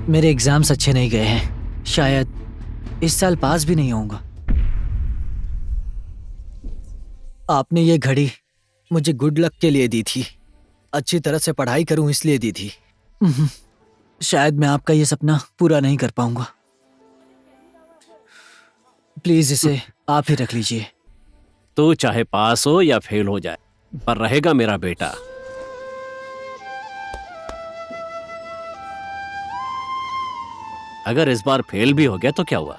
मेरे एग्जाम्स अच्छे नहीं गए हैं, शायद इस साल पास भी नहीं होऊंगा। आपने ये घड़ी मुझे गुड लक के लिए दी थी, अच्छी तरह से पढ़ाई करूं इसलिए दी थी। शायद मैं आपका ये सपना पूरा नहीं कर पाऊंगा। प्लीज इसे आप ही रख लीजिए। तू चाहे पास हो या फेल हो जाए, पर रहेगा मेरा बेटा। अगर इस बार फेल भी हो गया तो क्या हुआ,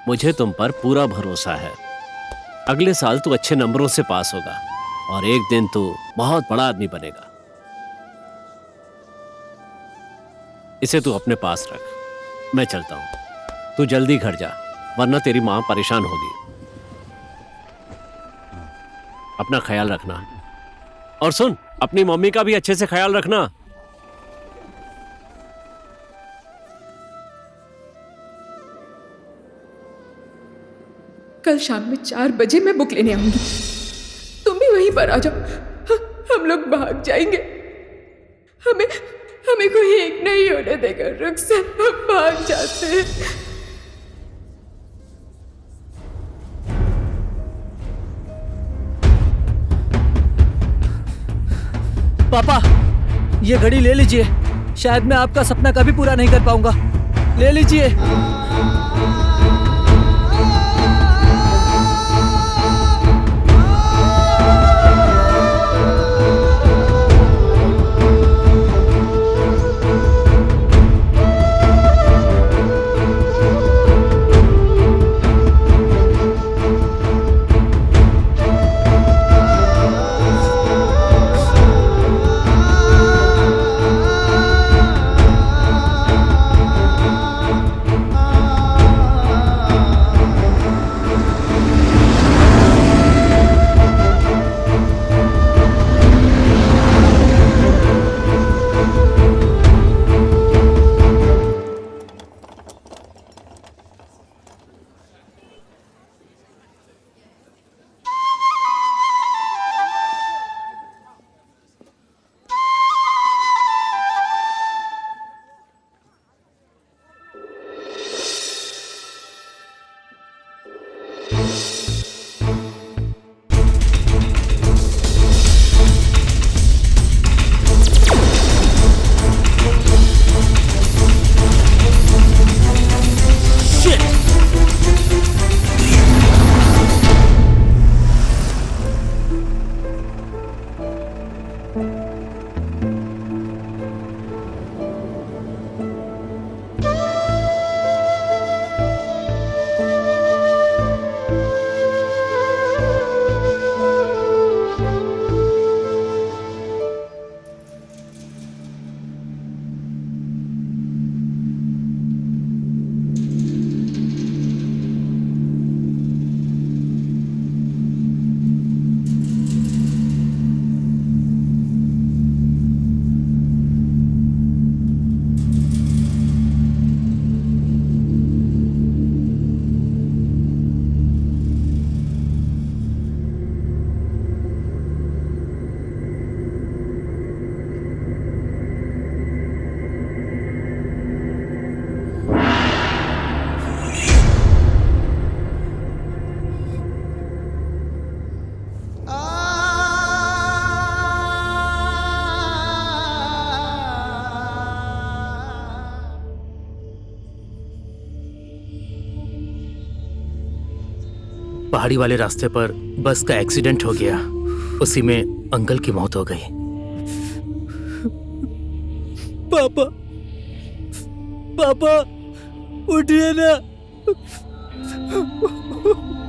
मुझे तुम पर पूरा भरोसा है। अगले साल तू अच्छे नंबरों से पास होगा और एक दिन तू बहुत बड़ा आदमी बनेगा। इसे तू अपने पास रख, मैं चलता हूं। तू जल्दी घर जा, वरना तेरी मां परेशान होगी। अपना ख्याल रखना, और सुन, अपनी मम्मी का भी अच्छे से ख्याल रखना। कल शाम में 4 बजे मैं बुक लेने आऊंगी, तुम भी वहीं पर आ जाओ, हम लोग भाग जाएंगे। हमें कोई एक नहीं होने देगा रुखसर, हम भाग जाते हैं। पापा, ये घड़ी ले लीजिए, शायद मैं आपका सपना कभी पूरा नहीं कर पाऊंगा। ले लीजिए। पहाड़ी वाले रास्ते पर बस का एक्सीडेंट हो गया, उसी में अंकल की मौत हो गई। पापा, पापा उठिए ना।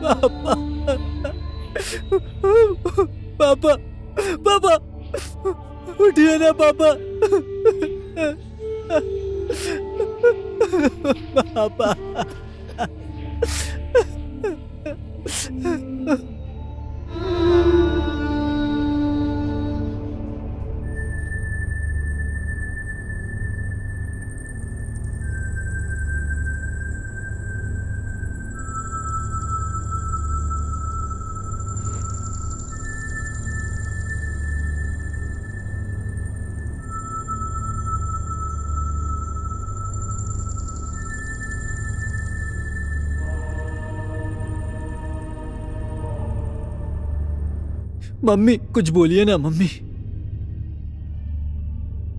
पापा, पापा, पापा उठिए ना पापा। पापा, मम्मी कुछ बोलिए ना मम्मी।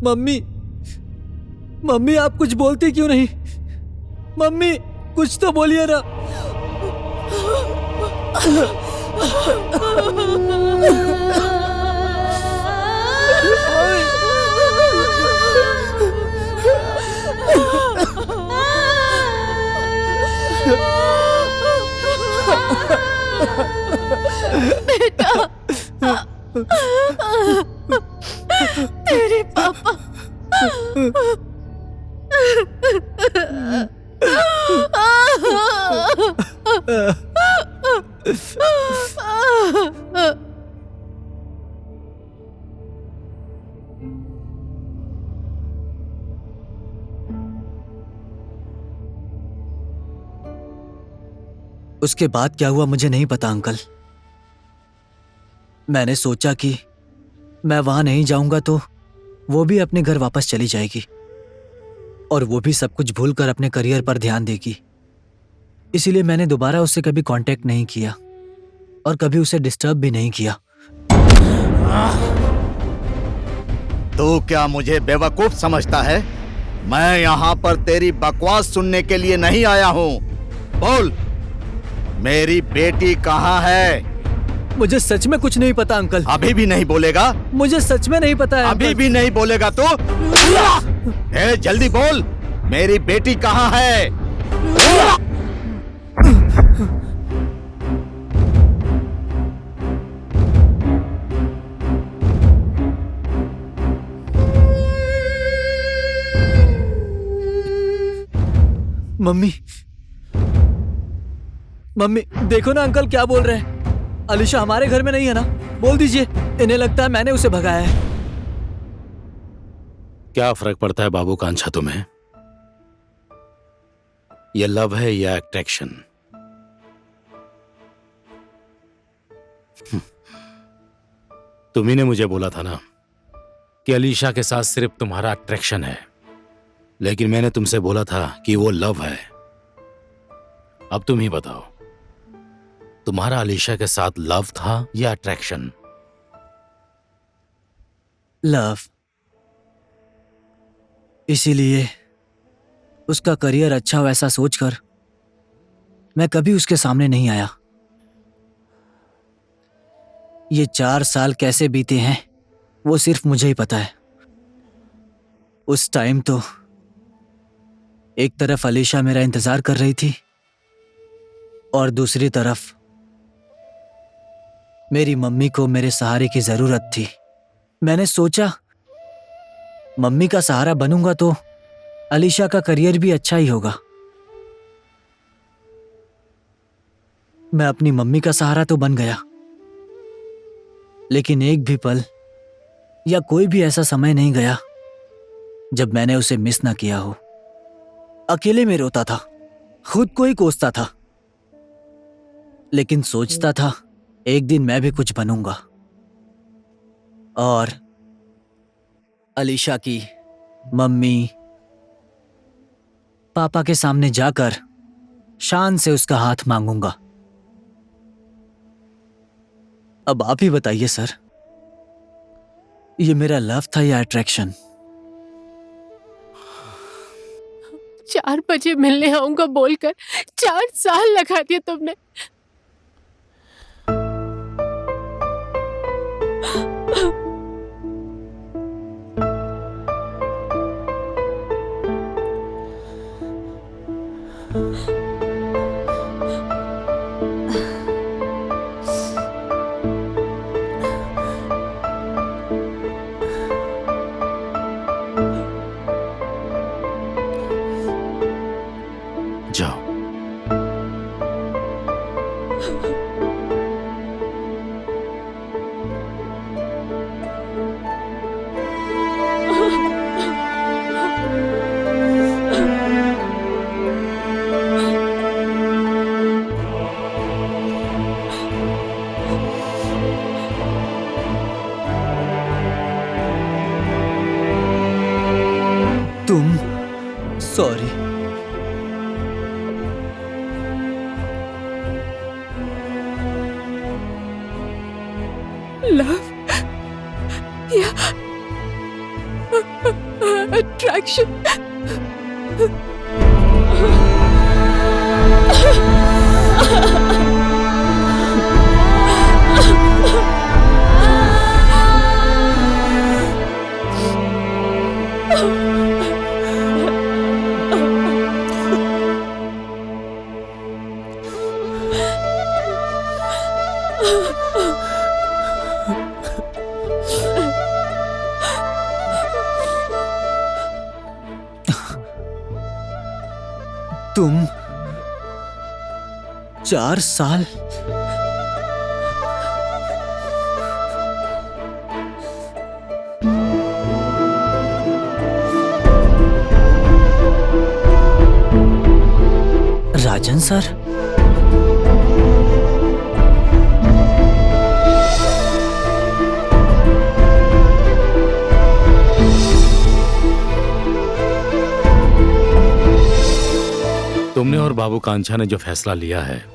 मम्मी, मम्मी आप कुछ बोलती क्यों नहीं? मम्मी कुछ तो बोलिए ना। बेटा, तेरे पापा उसके बाद क्या हुआ मुझे नहीं पता अंकल। मैंने सोचा कि मैं वहां नहीं जाऊंगा तो वो भी अपने घर वापस चली जाएगी और वो भी सब कुछ भूलकर अपने करियर पर ध्यान देगी। इसीलिए मैंने दोबारा उससे कभी कांटेक्ट नहीं किया और कभी उसे डिस्टर्ब भी नहीं किया। तू क्या मुझे बेवकूफ समझता है? मैं यहाँ पर तेरी बकवास सुनने के लिए नहीं आया हूँ। बोल, मेरी बेटी कहाँ है? मुझे सच में कुछ नहीं पता अंकल। अभी भी नहीं बोलेगा? मुझे सच में नहीं पता है अभी भी नहीं बोलेगा तो? जल्दी बोल, मेरी बेटी कहाँ है? मम्मी, मम्मी देखो ना अंकल क्या बोल रहे हैं। अलीशा हमारे घर में नहीं है ना? बोल दीजिए, इन्हें लगता है मैंने उसे भगाया है। क्या फर्क पड़ता है बाबू कांछा तुम्हें? ये लव है या अट्रैक्शन? तुम्ही ने मुझे बोला था ना कि अलीशा के साथ सिर्फ तुम्हारा अट्रैक्शन है, लेकिन मैंने तुमसे बोला था कि वो लव है। अब तुम ही बताओ, तुम्हारा अलीशा के साथ लव था या अट्रैक्शन? लव। इसीलिए उसका करियर अच्छा हो ऐसा सोचकर मैं कभी उसके सामने नहीं आया। ये 4 साल कैसे बीते हैं वो सिर्फ मुझे ही पता है। उस टाइम तो एक तरफ अलीशा मेरा इंतजार कर रही थी और दूसरी तरफ मेरी मम्मी को मेरे सहारे की जरूरत थी। मैंने सोचा मम्मी का सहारा बनूंगा तो अलीशा का करियर भी अच्छा ही होगा। मैं अपनी मम्मी का सहारा तो बन गया, लेकिन एक भी पल या कोई भी ऐसा समय नहीं गया जब मैंने उसे मिस ना किया हो। अकेले में रोता था, खुद को ही कोसता था, लेकिन सोचता था एक दिन मैं भी कुछ बनूंगा और अलीशा की मम्मी पापा के सामने जाकर शान से उसका हाथ मांगूंगा। अब आप ही बताइए सर, ये मेरा लव था या अट्रैक्शन? 4 बजे मिलने आऊंगा बोलकर 4 साल लगा दिए तुमने। जाओ। तुम सॉरी। लव या अट्रैक्शन? तुम 4 साल राजन सर? तुमने और बाबू कांचा ने जो फैसला लिया है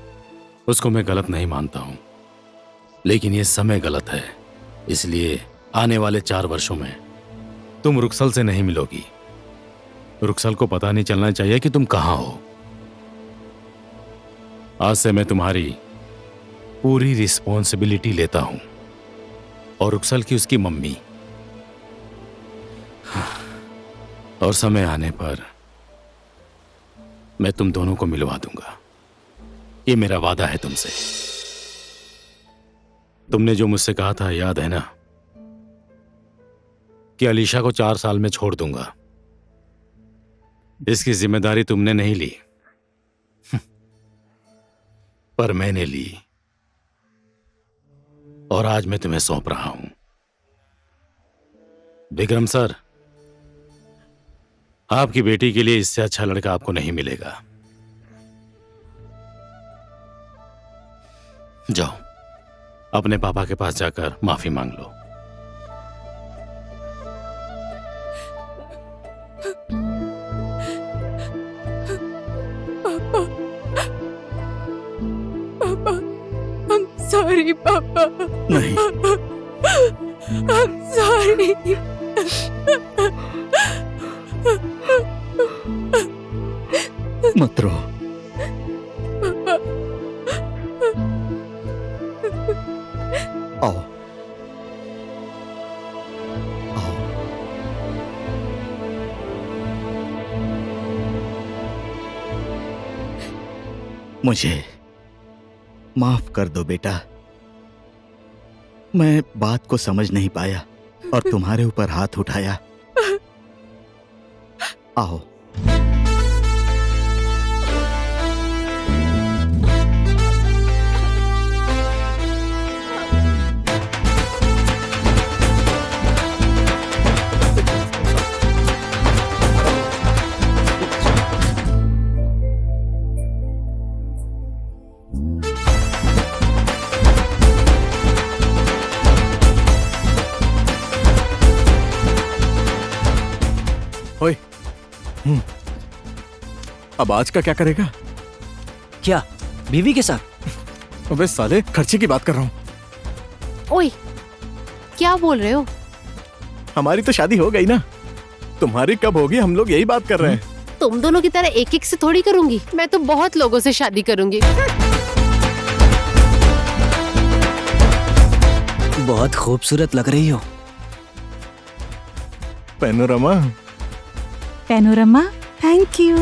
उसको मैं गलत नहीं मानता हूं, लेकिन ये समय गलत है। इसलिए आने वाले 4 वर्षों में तुम रुक्सल से नहीं मिलोगी। रुक्सल को पता नहीं चलना चाहिए कि तुम कहां हो। आज से मैं तुम्हारी पूरी रिस्पॉन्सिबिलिटी लेता हूं और रुक्सल की उसकी मम्मी। और समय आने पर मैं तुम दोनों को मिलवा दूंगा। ये मेरा वादा है तुमसे। तुमने जो मुझसे कहा था याद है ना, कि अलीशा को 4 साल में छोड़ दूंगा। इसकी जिम्मेदारी तुमने नहीं ली, पर मैंने ली, और आज मैं तुम्हें सौंप रहा हूं। विक्रम सर, आपकी बेटी के लिए इससे अच्छा लड़का आपको नहीं मिलेगा। जाओ, अपने पापा के पास जाकर माफी मांग लो। पापा, I'm sorry, पापा। नहीं। I'm sorry। मत रो। आओ, आओ। मुझे माफ कर दो बेटा। मैं बात को समझ नहीं पाया और तुम्हारे ऊपर हाथ उठाया। आओ। ओए, अब आज का क्या करेगा? क्या बीवी के साथ? अबे साले, खर्चे की बात कर रहा हूँ। ओए, क्या बोल रहे हो? हमारी तो शादी हो गई ना, तुम्हारी कब होगी हम लोग यही बात कर रहे हैं। तुम दोनों की तरह एक एक से थोड़ी करूंगी, मैं तो बहुत लोगों से शादी करूंगी। बहुत खूबसूरत लग रही हो। Panorama. Panorama, thank you.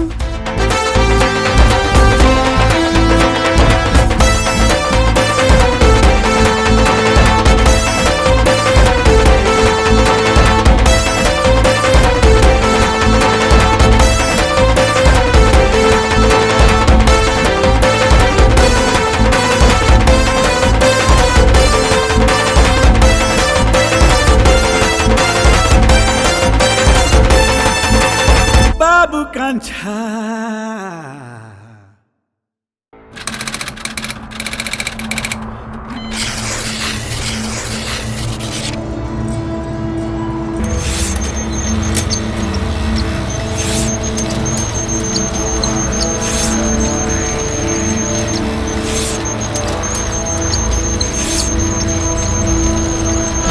Babu कांछा